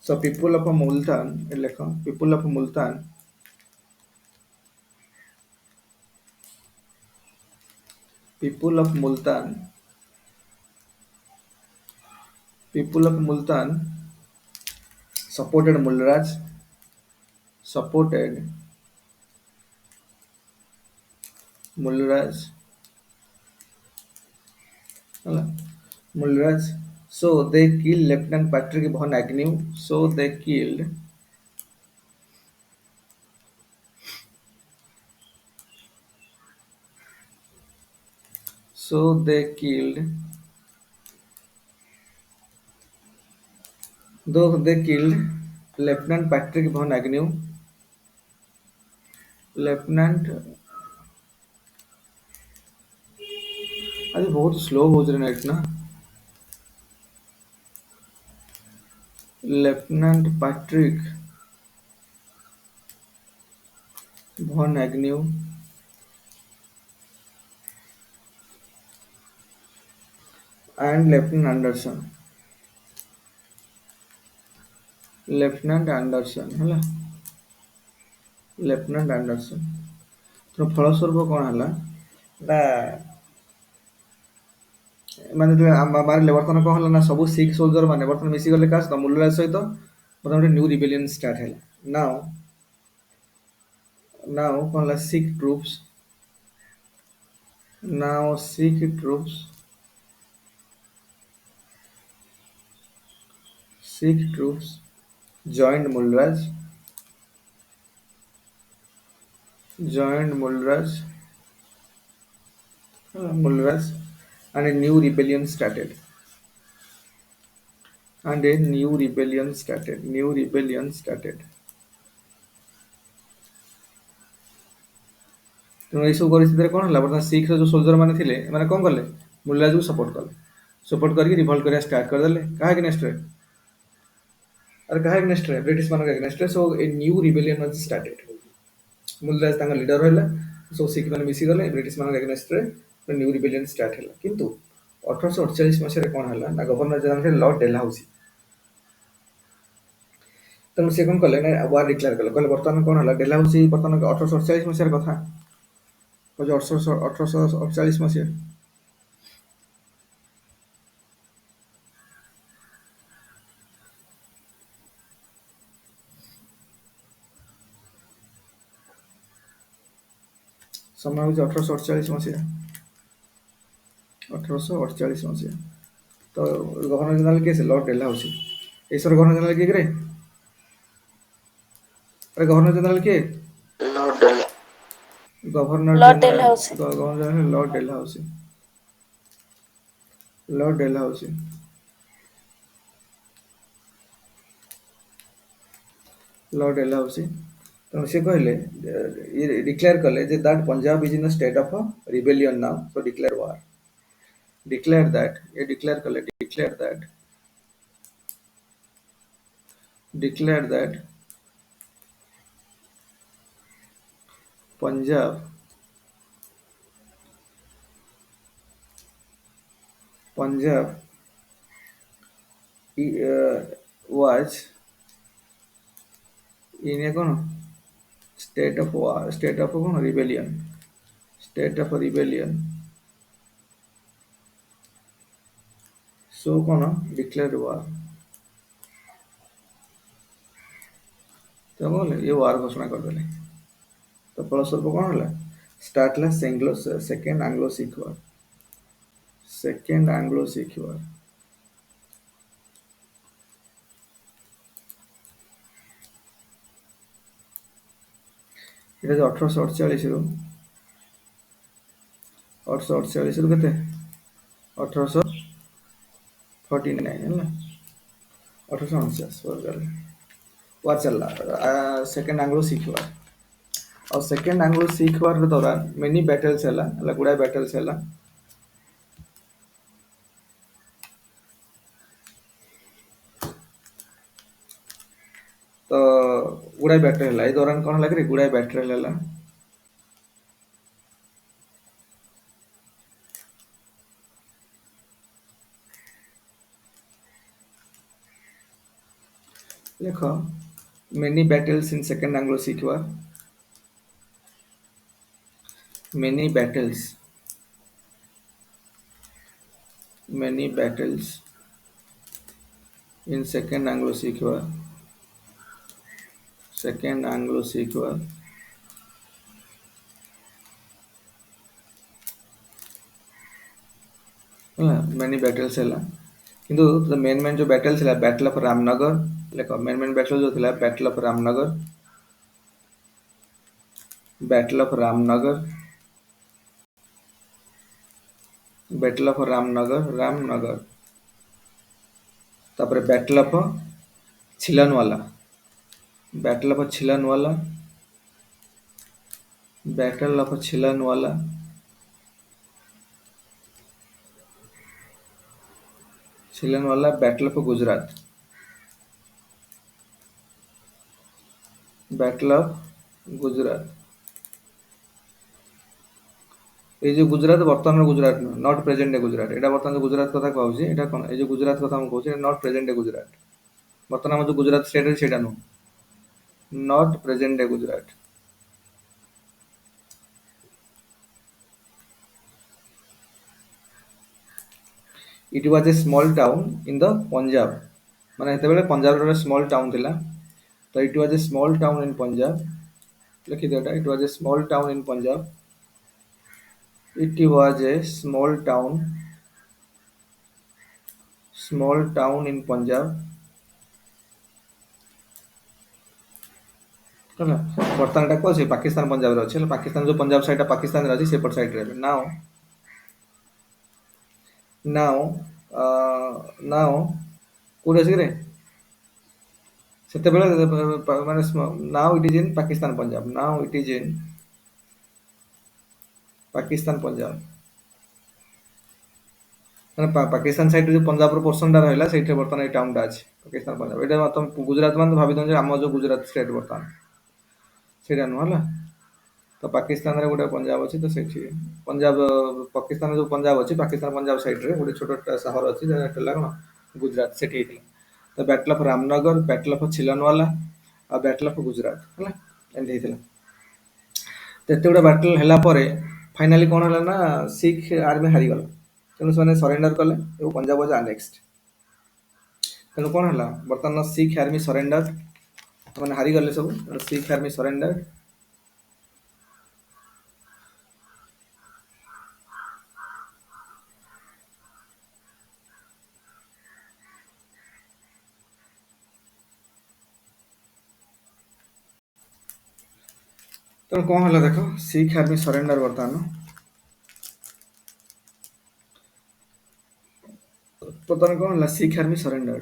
So people of Multan ये लिखो people of Multan people of Multan people of Multan supported Mulraj supported Mulraj ହେଲା Mulraj, so they killed Lieutenant Patrick von Agnew, so they killed so they killed though they killed Lieutenant Patrick von Agnew, Lieutenant आज बहुत slow हो रहे net ना lieutenant Patrick von Agnew and Lieutenant Anderson ହେଲା lieutenant Anderson तो फलस्वरूप कौन है ना माने मारे बर्तमान कौन है ना सब सिख सोल्जर माने बर्तमान मिसी गले का मुलराज सहित बर्तमान न्यू रिबेलियन स्टार्ट है नाउ कौन है Sikh troops joined Mulraj and a new rebellion started ତେଣୁ ଏଇସବୁ ପରିସ୍ଥିତିରେ କ'ଣ ହେଲା ବର୍ତ୍ତମାନ ଶିଖର ଯେଉଁ ସୋଲଜର ମାନେ ଥିଲେ ଏମାନେ କ'ଣ କଲେ ମୁଲରାଜକୁ ସପୋର୍ଟ କରିକି ରିଭଲ୍ଟ କରିବା ଷ୍ଟାର୍ଟ କରିଦେଲେ କାହା ଏଗନେଷ୍ଟରେ ବ୍ରିଟିଶ ମାନଙ୍କ ଏଗନେଷ୍ଟରେ show A new rebellion was started ମୁଲରାଜ ତାଙ୍କ ଲିଡର ରହିଲା ସବୁ ଶିଖ ମାନେ ମିଶିଗଲେ ବ୍ରିଟିଶ ମାନଙ୍କ ଏଗନେଷ୍ଟରେ ନ୍ୟୁ ରିବେଲିୟନ ଷ୍ଟାର୍ଟ ହେଲା କିନ୍ତୁ 1848 ମସିହାରେ କ'ଣ ହେଲା ନା ଗଭର୍ଣ୍ଣର ଜେନେରାଲ ଥିଲେ ଲର୍ଡ ଡେଲହାଉସି ତେଣୁ ସେ କ'ଣ କଲେ ନା ୱାର ଡିକ୍ଲେୟାର କଲେ ବର୍ତ୍ତମାନ କ'ଣ ହେଲା ଡେଲହାଉସି ବର୍ତ୍ତମାନ 1848 ମସିହାର କଥା 1848 ମସିହା ସମୟ ହେଉଛି 1848 ମସିହା ତ ଗଭର୍ଣ୍ଣର ଜେନେରାଲ କିଏ ସେ ଲର୍ଡ ଡେଲହାଉସି ଏଇସର ଗଭର୍ଣ୍ଣର ଜେନେରାଲ କିଏ କରେ ଗଭର୍ଣ୍ଣର ଜେନେରାଲ କିଏ ଗଭର୍ଣ୍ଣର ଜେନେରାଲ ଲର୍ଡ ଡେଲହାଉସି ତେଣୁ ସେ କହିଲେ ଡିକ୍ଲେୟାର କଲେ ଯେ that Punjab is in state of rebellion now so declare war declare that Punjab was in a state of rebellion so declare war तो ये वार घोषणा करदेले तो फलस्वरूप कौन है स्टार्ट है सेकेंड एंग्लो सिख वार এটা যে 1848 ରୁ 1848 ରୁ କେତେ 1849 ହେଲା 1849 वार चल रहा सेकेंड आंग्लो सिख वार और सेकेंड आंग्लो सिख वार दौरान मेनी बैटल्स है गुड़ाए बैटल्स है तो गुड़ाए बैटल है दौरान कौन है गुड़ाए बैटल है देख many battles in second Anglo Sikh war many battles in second Anglo Sikh War second Anglo Sikh War many battles है किंतु मेन जो बैटल्स है बैटल ऑफ रामनगर देखो मेन बैटल जो थिला battle of Ramnagar battle of Ramnagar battle of Ramnagar तापर battle of Chillianwala battle of Chillianwala battle of Chillianwala Chillianwala battle of Gujrat battle of Gujrat ये जो गुजरात वर्तमान Gujarat not present day Gujarat एटा वर्तमान जो गुजरात कथा कहूची एटा कोन ए जो गुजरात कथा हम कहूची नॉट प्रेजेंट डे गुजरात वर्तमान जो गुजरात स्टेट है सेटा no not present day Gujarat it was a small town in the Punjab माने हेते बेले पंजाब रो स्मॉल टाउन थिला तो it was a small town in Punjab लिखि देटा it was a small town in Punjab it was a small town in Punjab ହେଲା ବର୍ତ୍ତମାନ ଏଟା କୋ ପାକିସ୍ତାନ पंजाब ରେ ଅଛି ହେଲା ପାକିସ୍ତାନ जो पंजाब साइड पाकिस्तान रे अछि सेपट साइड रे नाउ कोड अछि रे सेते बेले माने now it is in Pakistan Punjab now it is in Pakistan Punjab ମାନେ ପାକିସ୍ତାନ ସାଇଡ୍ जो पंजाब रो पोर्शन टा रहला सेठी वर्तमान ए टाउन टा अछि पाकिस्तान पंजाब एटा मतलब गुजरात मान भाबि दन जे हम जो गुजरात स्टेट वर्तमान सेटा न होला तो पाकिस्तान रे गोटे पंजाब अछि तो सेठी पंजाब पाकिस्तान जो पंजाब अछि पाकिस्तान पंजाब साइड रे गोटे छोटो शहर अछि जेटा कोन गुजरात सेठी हितला तो battle of Ramnagar battle of Chillianwala और बैटल ऑफ गुजरात होला एंड हितला तेते गोटे बैटल हैला परे फाइनली कोन होला ना सिख आर्मी हारी गला तेणु से सरेंडर कले और पंजाब वाज नेक्स्ट तेणु कौन है बर्तमान सिख आर्मी सरेंडर मैंने हारी गले सब सिख आर्मी सरेंडर तेणु कौन है देख सिख आर्मी सरेंडर बर्तमान कौन है Sikh army surrender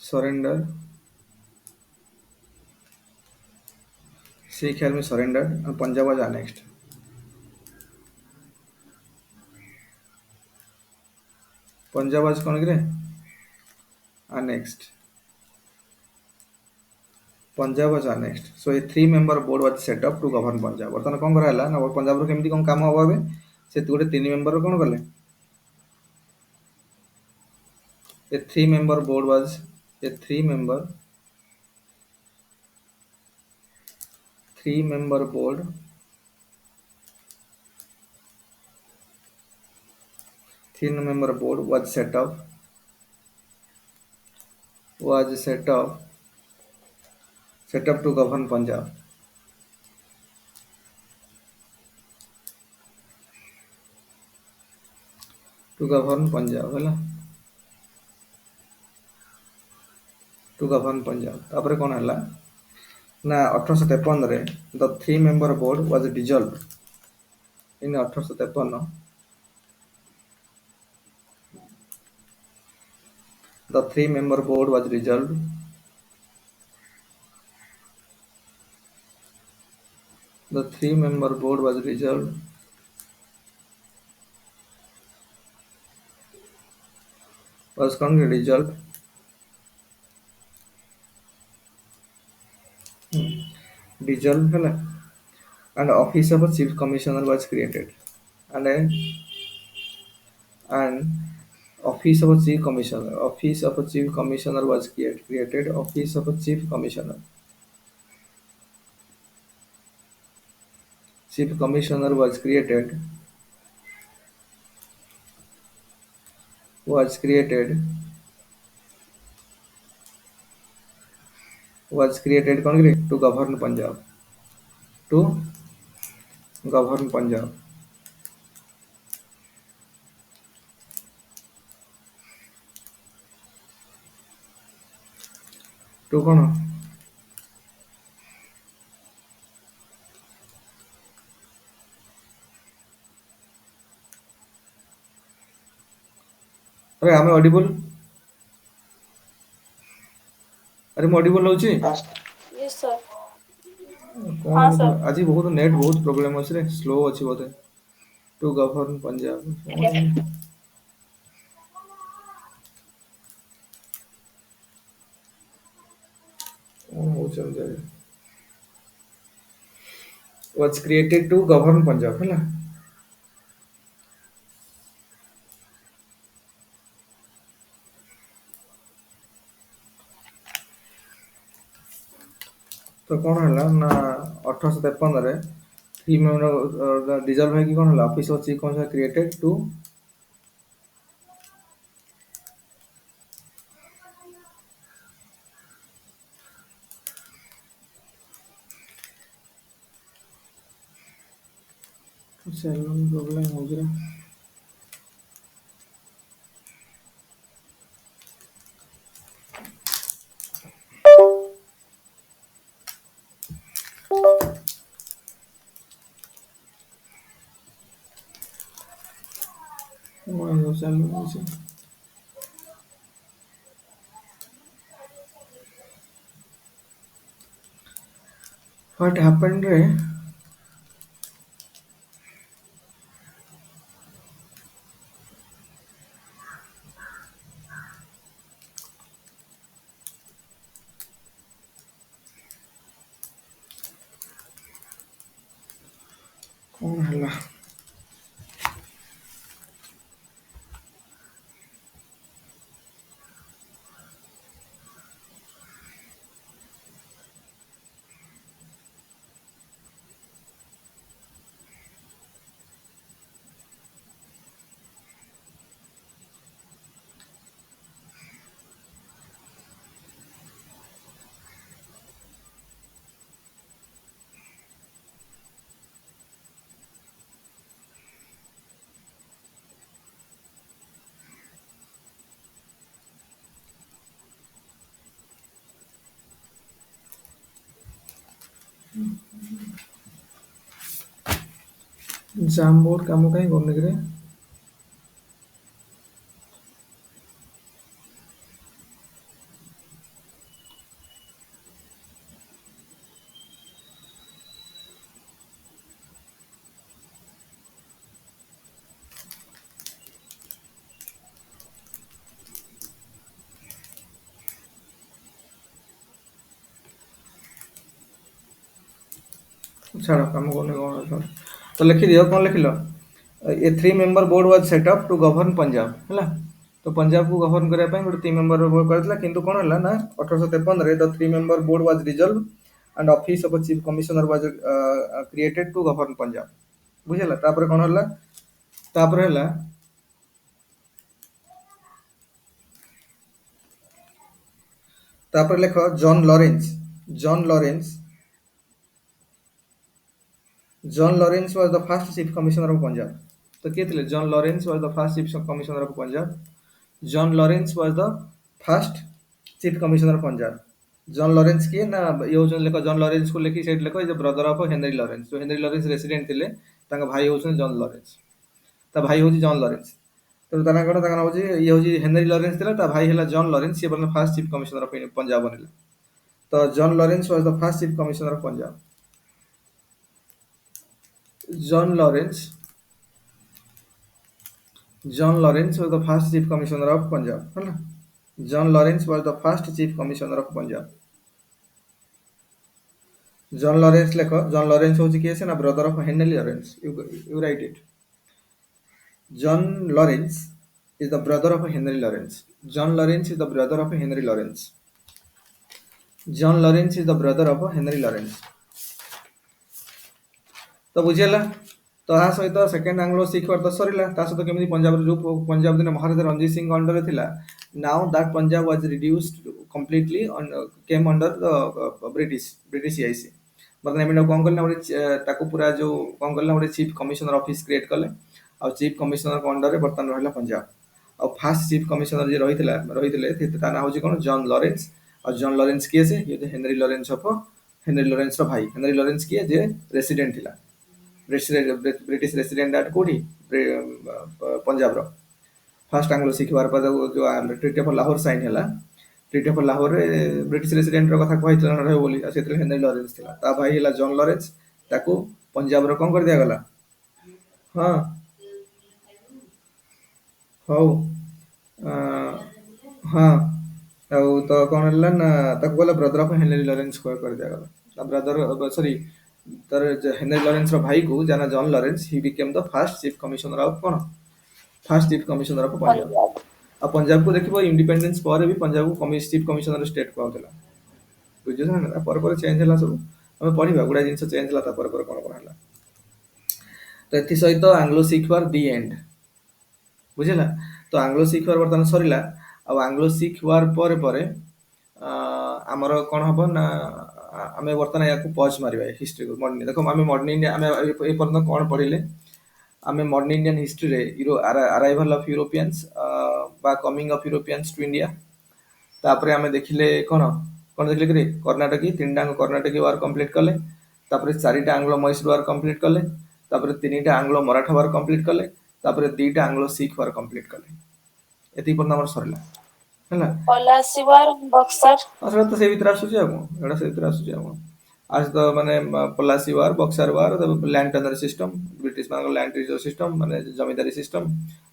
surrender Sikh army surrender and Punjab was annexed Punjab was कौन कि annexed Punjab was annexed so a 3 member board was set up to govern Punjab बर्तमान कौन कराला ना पंजाब रो केमती कौन काम हबे से गोटे 3 मेंबर कौन कले a 3 member board was a 3 member board 3 member board was set up to govern Punjab ହେଲା टू गवर्न पंजाब तापर कौन है ना 1853 रे the 3 member board was dissolve in 1853 the 3 member board was dissolved the 3 member board was dissolved was currently dissolved dissolved है and office of a chief commissioner was created and and office of a chief commissioner was created office of a chief commissioner was created कौन करे to govern Punjab to कौन अरे आमे Audible अरे मैं Audible होची yes sir कौन हाँ बोलते सर आज बहुत नेट बहुत प्रॉब्लम अछि रे स्लो अछि बोधे टू गवर्न पंजाब कौन हो चल जाए was created to govern Punjab है ना तो कौन है ना 1853 रे 3 मेंबर डिजॉल्व है कि कौन है ऑफिस ऑफ चीफ कौन सा क्रिएटेड टू चलो प्रॉब्लम हो गया चलो what happened रे कौन है जाम बोर्ड काम कहीं करने के रे छाड़ काम करने कौन तो लिखी दियो कौन लिखिल a 3 member board was set up to govern Punjab है तो पंजाब को गवर्न करने ପାଇଁ ଗୋଟେ 3 मेंबर बोर्ड करथिला किंतु कोन हला ना 1853 रे the 3 member board was dissolve and office of chief commissioner was created to govern Punjab बुझला तापर कोन हला तापर हला तापर लेख John Lawrence was the first chief commissioner of Punjab तो किए थे John Lawrence was the first chief commissioner of Punjab John Lawrence was the first chief commissioner Punjab John Lawrence किए ना ये होउछन लेख जॉन लॉरेंस को लेखि सेठ लेख is brother of Henry Lawrence जो हेनरी लॉरेंस रेसिडेंट थिले तांका भाई होउछन जॉन लॉरेंस ता भाई होउछि जॉन लॉरेंस तो ता ना कोन ता होउछि ये होउछि हेनरी लॉरेंस थिला ता भाई हैला जॉन लॉरेंस ये बन first chief commissioner of Punjab बनिले तो John Lawrence was the first chief commissioner of Punjab John Lawrence John Lawrence was the first chief commissioner of Punjab है ना John Lawrence was the first chief commissioner of Punjab John Lawrence लेखो John Lawrence होची किए से ना brother of Henry Lawrence you write it John Lawrence is the brother of Henry Lawrence John Lawrence is the brother of Henry Lawrence John Lawrence is the brother of Henry Lawrence तो बुझेला तो आ सहित second Anglo Sikh वार तो सरीला ता सहित केमिति पंजाब जो पंजाब दिन महाराजा रणजीत सिंह अंडर थिला now that Punjab was reduced completely came under the British EIC मतलब एमिनो कोन करले हमरे ताको पूरा जो कोन करले हमरे चीफ कमिश्नर ऑफिस क्रिएट करले और चीफ कमिश्नर को अंडर रे बर्तन रहला पंजाब और फर्स्ट चीफ कमिश्नर जे रहिथिले ता ना होची कोन जॉन लॉरेंस और जॉन लॉरेंस किए से ये Henry Lawrence of Henry Lawrence रो भाई हेनरी लॉरेंस किए जे रेसिडेंट थिला ब्रिटिश रेसिडेंट एट कोठी पंजाब रो फर्स्ट आंग्लो सिख वार पर जो ट्रीटी ऑफ लाहौर साइन हैला ट्रीटी ऑफ लाहौर रे ब्रिटिश रेसिडेंट रो कथा कहैतला न रहे बोली सेतले हेनरी लॉरेंस थिला ता भाई हैला जॉन लॉरेंस ताको पंजाब रो कोन कर दिया गला हां हौ हां तो कोन हैला ना ताको बोला ब्रदर ऑफ हेनरी लॉरेंस को कर दिया गला ब्रदर सॉरी तर हेनरी लॉरेंस रो भाई को जाना John Lawrence he became the first chief commissioner of कोन first chief commissioner of Punjab Punjab आ पंजाब को देखिबो इंडिपेंडेंस पर भी पंजाब को चीफ कमिश्नर स्टेट को आउतला बुझियो ना पर चेंज हला सब हम पढिबा गुडा जिंस चेंज हला ता पर कोन कोन हला तो एथि सहित Anglo Sikh war the end बुझिला तो आंग्लो सिख वार वर्तमान सरीला आ आंग्लो सिख वार पर आमर कोन हबो ना आमे वर्तमान या को पॉज मारिबा हिस्ट्री को मॉडर्न देखो आमे मॉडर्न इंडिया आमे ए पर्यंत कोन पढिले आमे मॉडर्न इंडियन हिस्ट्री रे अराइवल ऑफ यूरोपियंस बा coming of Europeans to India तापरे आमे देखिले कोन कोन देखिले कि कर्नाटकी तीनटा कर्नाटकी वार कंप्लीट करले तापरे चारिटा आंग्लो मैसूर वार कंप्लीट करले तापरे तीनटा आंग्लो मराठा वार कंप्लीट करले तापरे दुईटा आंग्लो सिख वार कंप्लीट करले एति पर्यंत हमर सरला हैला पलासीवार बक्सर असला तो से भीतर आसुची आगो एडा से भीतर आसुची आगो आज तो माने पलासी वार बक्सर वार लैंड टेनर सिस्टम ब्रिटिश मान लैंड रिजर्व सिस्टम माने जमींदारी सिस्टम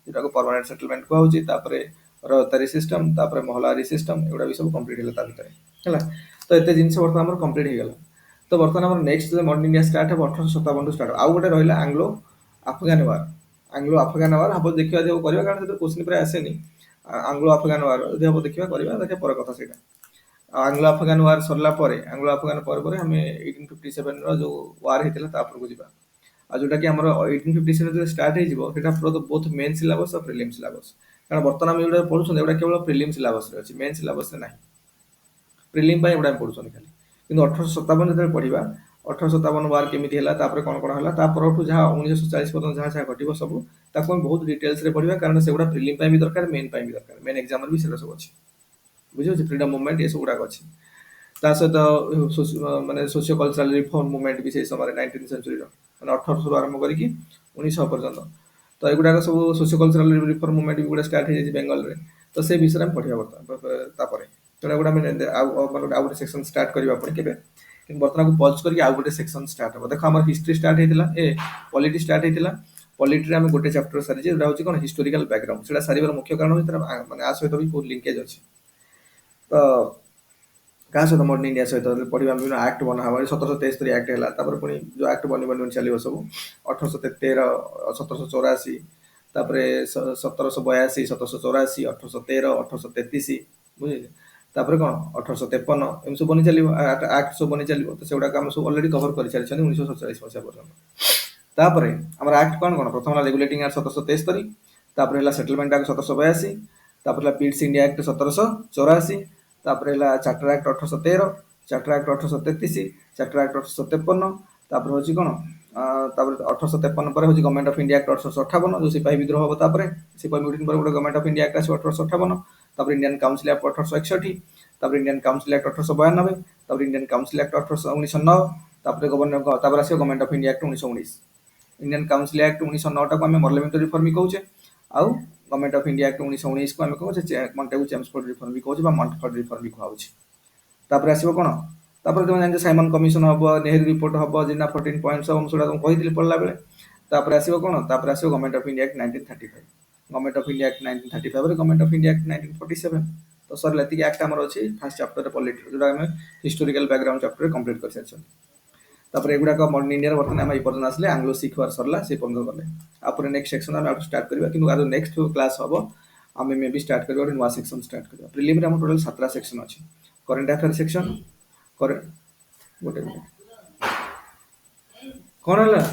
जेटा को परमानेंट सेटलमेंट को होची तापरे रतारी सिस्टम तापरे महलारी सिस्टम एडा भी सब कंप्लीट हैला ता भीतर हैला तो एते जिंस वर्तमान हमर कंप्लीट हे गेला तो वर्तमान हमर नेक्स्ट मॉडर्न इंडिया स्टार्ट है 1857 टू स्टार्ट आउ गोटे रहिला एंग्लो अफगान वार हम देखिबा जे करबा कारण से क्वेश्चन पर आसेनी आंग्लो अफगान वार जे हम देखिबा करबा देखा पर कथा सेटा आंग्लो अफगान वार सरला परे आंग्लो अफगान पर हमें 1857 रो जो वार हेतिला ता पर को जिबा आ जोटा कि हमर 1857 जो स्टार्ट हे जिवो सेटा for the both men syllabus और प्रीलिम सिलेबस कारण वर्तमान हम एटा पढुछन एटा केवल प्रीलिम सिलेबस रे अछि मेन सिलेबस रे नाही प्रीलिम पाई एटा पढुछन खाली किंतु 1857 जते पढिबा 1857 वार केमिति हैला तापर कोन कोन हैला तापर उठु जहा 1940 पर्यंत जहा जहा घटिबो सब ताको हम बहुत डिटेल्स रे पढिबा कारण सेगुडा प्रीलिम पाई भी दरकार मेन पाई भी दरकार मेन एग्जाम भी सेटा सब अछि बुझियो जे फ्रीडम मूवमेंट ये सब गुडा अछि ता सहित माने सोशियो कल्चरल रिफॉर्म मूवमेंट भी से समय 19th सेंचुरी रो माने 1800 रु आरंभ करी कि 1900 पर्यंत तो एगुडा सब सोशियो कल्चरल रिफॉर्म मूवमेंट भी गुडा स्टार्ट हे जे बेंगल रे तो से विषय हम पढिबा बर्तमान तापरे तो एगुडा माने आउ सेक्शन स्टार्ट करबा पड़ी केबे कि बर्तमान को पॉज करके आउ गोटे सेक्शन स्टार्ट हो देखो हमर हिस्ट्री स्टार्ट हेतिला ए पॉलिटी स्टार्ट हेतिला पॉलिटी रे हम गोटे चैप्टर सारी जे रहउची कोन हिस्टोरिकल बैकग्राउंड सेटा सारीबर मुख्य कारण होई माने आ सहित भी बहुत लिंकेज अछि तो का सहित मॉडर्न इंडिया सहित पढिबा बिना एक्ट बना हवा 1773 एक्ट हैला तापर पुनी जो एक्ट बनी चलियो सब 1813 1784 तापरे 1782 1784 1813 1833 बुझिले तापर कोन 1853 एम सब बनी चलियो एक्ट सब बनी चलियो तो सेउडा काम सब ऑलरेडी कवर कर चली 1947 मसिया पर्यंत तापर हमर एक्ट कोन कोन प्रथम रेगुलेटिंग एक्ट 1773 तापर हैला सेटलमेंट एक्ट 1782 तापर हैला पीट्स इंडिया एक्ट 1784 तापर हैला charter act 1813 charter act 1833 charter act 1853 तापर होची कोन तापर 1853 पर होची गवर्नमेंट ऑफ इंडिया एक्ट 1858 जो सिपाही विद्रोह हो तापर सिपाही मीटिंग पर गवर्नमेंट ऑफ इंडिया एक्ट 1858 तापर इंडियन काउंसिल एक्ट 1861, तापर इंडियन काउंसिल एक्ट 1892, तापर इंडियन काउंसिल एक्ट 1909, तापर गवर्नमेंट तापर आसी government of India act 1919। Indian council act 1909 टाको आम पार्लियामेंट रिफॉर्म भी कहूचे, आउ गवर्नमेंट ऑफ इंडिया एक्ट 1919 को आम कहूचे मॉन्टेगू चेम्सफोर्ड रिफॉर्म भी कहूचे, मॉन्टफोर्ड रिफॉर्म भी कहूचे। तापर आसीबो कोन, तापर तुम जान साइमन कमिशन हबो, नेहरू रिपोर्ट हबो, जिना 14 पॉइंट्स हम सुडा तुम कहितली पढला बेले। तापर आसीबो कोन, तापर आसीबो government of India act 1935, government of India act 1935 रे गवर्नमेंट ऑफ इंडिया एक्ट 1947। तो सर लेती एक्ट हमर अछि फर्स्ट चैप्टर पॉलिटी जोडा हम हिस्टोरिकल बैकग्राउंड चैप्टर कंप्लीट कर सारछन। तापर एगुडा का मॉडर्न इंडिया वर्तमान हम इपर्जन आसले एंग्लो सिख वार सरला से पंद्रह गले। आपर नेक्स्ट सेक्शन हम स्टार्ट करबा, किंतु आरो नेक्स्ट क्लास हबो हम मे बी स्टार्ट करबा नवा सेक्शन स्टार्ट करबा। प्रीलिम रे हम टोटल 17 सेक्शन अछि। करंट अफेयर सेक्शन करे गोटे मिनिट कोन हला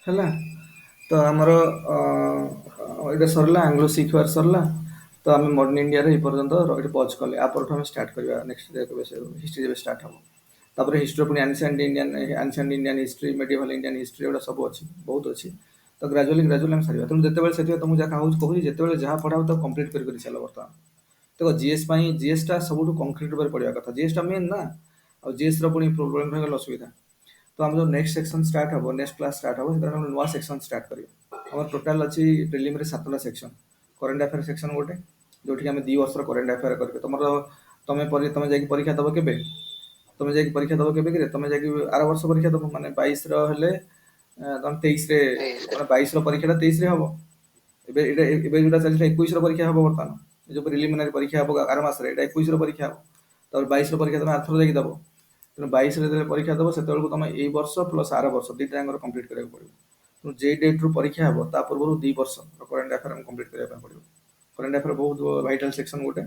हला। तो आमर ये सरला आंग्लो सिख वार सरला। तो आम मॉडर्न इंडिया रे पर्यंत ये पॉज कले आपर हम स्टार्ट करबा नेक्स्ट हिस्ट्री जब स्टार्ट हम। तापर हिस्ट्री पुनी ancient Indian history, medieval Indian history एडा सब अछि, बहुत अछि। तो ग्रेजुअली हम सारिबा। तुम जेतेबेले सेति तुम जा कहू कहू जेतेबेले जहा पढाउ तो कंप्लीट कर चलो वर्तमान। देखो जीएस पई जीएस टा सबुठु कंक्रीट ऊपर पढिया कथा, जीएस टा मेन ना। और जीएस रो पुनी प्रॉब्लम हो गल असुविधा। तो हम जो नेक्स्ट सेक्शन स्टार्ट हबो, नेक्स्ट क्लास स्टार्ट हबो, सेटा हम नवा सेक्शन स्टार्ट करियो। हमर टोटल अछि प्रीलिम रे 7टा सेक्शन। करंट अफेयर सेक्शन गोटे जोठी हम 2 वर्ष रो करंट अफेयर करबे। तमे जाकी परीक्षा दबो केबे, तमे जाकी परीक्षा दबो केबे करे, तमे जाकी आर वर्ष परीक्षा दबो माने 22 रो हेले तम 23 रे माने 22 रो परीक्षा 23 रे हबो। एबे जोटा चलछि 21 रो परीक्षा हबो वर्तमान। जो प्रिलिमिनरी परीक्षा हबो आर मास रे, एटा 21 रो परीक्षा हबो। तब 22 रो परीक्षा तमे आथरो जाकी दबो। तेणु 22 रे परीक्षा दबो सेतेबेलକୁ तमे एई वर्ष प्लस आर वर्ष दुईटा जांगर कंप्लीट କରିବାକୁ पड़िବ। तेणु जे डेट रू परीक्षा हबो ता पूର୍ବରୁ 2 वर्ष करंट अफेयर हम कंप्लीट କରିବା ପାଇଁ पड़िବ। करंट अफेयर बहुत वाइटल सेक्शन गोटे।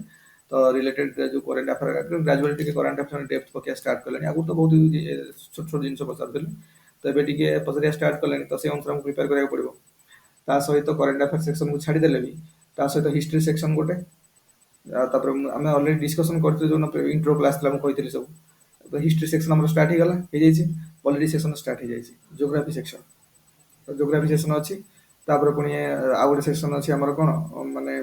तो रिलेटेड जो करंट अफेयर ग्रेजुअली टिके करंट अफेयर डेप्थ पकिया स्टार्ट कलेनी। आगु तो बहुत छोट छोट जिंस पचारदेली, तो एबे टिके पचरिया स्टार्ट कलेनी। तो से अनुसार हम प्रिपेयर କରିବାକୁ पड़िବ। ता सहित करंट अफेयर सेक्शन को छाडी देले भी ता सहित हिस्ट्री सेक्शन गोटे। तापर आमे ऑलरेडी डिस्कशन करते जो इंट्रो क्लास तला हम कहितली सब। तो हिस्ट्री सेक्शन हमर स्टार्ट हो गला हे जाइछि, पॉलिटी सेक्शन स्टार्ट हो जाइछि, ज्योग्राफी सेक्शन। तो ज्योग्राफी सेक्शन अछि, तापर पुनी आ गोटे सेक्शन अछि हमर कोन माने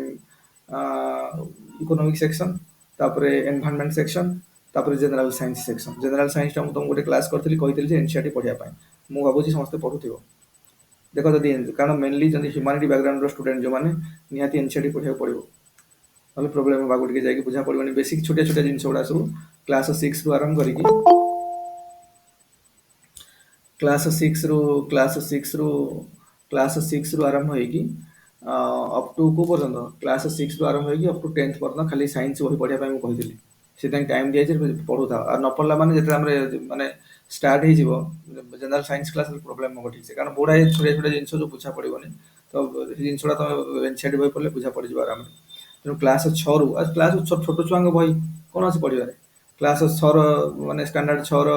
इकोनॉमिक सेक्शन, तापर एनवायरनमेंट सेक्शन, तापर general science section. General science टा हम तुम गोटे क्लास करथली कहितली जे एनसीईआरटी पढिया पय मु भाबुछि समस्त पढुथिबो। देखो जदि कारण मेनली जदि ह्यूमैनिटी बैकग्राउंड रो स्टूडेंट जो माने निहाती एनसीईआरटी पढिया पड़िबो। नले प्रॉब्लम बागु टिके जाके बुझा पड़बनी। बेसिक छोटे छोटे जिंस गुडा सब क्लास 6 रु आरंभ करिकि क्लास 6 रु आरंभ होइकि ଅପ୍ ଟୁ କୋଉ ପର୍ଯ୍ୟନ୍ତ କ୍ଲାସ୍ 6 ରୁ ଆରମ୍ଭ ହେଇକି ଅପ୍ ଟୁ 10th ପର୍ଯ୍ୟନ୍ତ ଖାଲି ସାଇନ୍ସ ବହି ପଢ଼ିବା ପାଇଁ ମୁଁ କହିଥିଲି। ସେଥିପାଇଁ ଟାଇମ୍ ଦିଆଯାଇଛି ପଢ଼ୁଥାଅ। ଆଉ ନ ପଢ଼ିଲା ମାନେ ଯେତେବେଳେ ଆମର ମାନେ ଷ୍ଟାର୍ଟ ହେଇଯିବ ଜେନେରାଲ ସାଇନ୍ସ କ୍ଲାସ୍ ପ୍ରୋବ୍ଲେମ୍ ହେବ ଠିକ୍ ସେ, କାରଣ ଗୁଡ଼ାଏ ଛୋଟିଆ ଛୋଟିଆ ଜିନିଷ ଯୋଉ ବୁଝା ପଡ଼ିବନି, ତ ସେ ଜିନିଷଟା ତମେ ଏନସିଆରଟି ବହି ପଢ଼ିଲେ ବୁଝା ପଡ଼ିଯିବ ଆରାମରେ। ତେଣୁ କ୍ଲାସ୍ 6ରୁ କ୍ଲାସ୍ ଛୋଟ ଛୁଆଙ୍କ ବହି କ'ଣ ଅଛି ପଢ଼ିବାରେ। କ୍ଲାସ୍ 6ର ମାନେ ଷ୍ଟାଣ୍ଡାର୍ଡ 6ର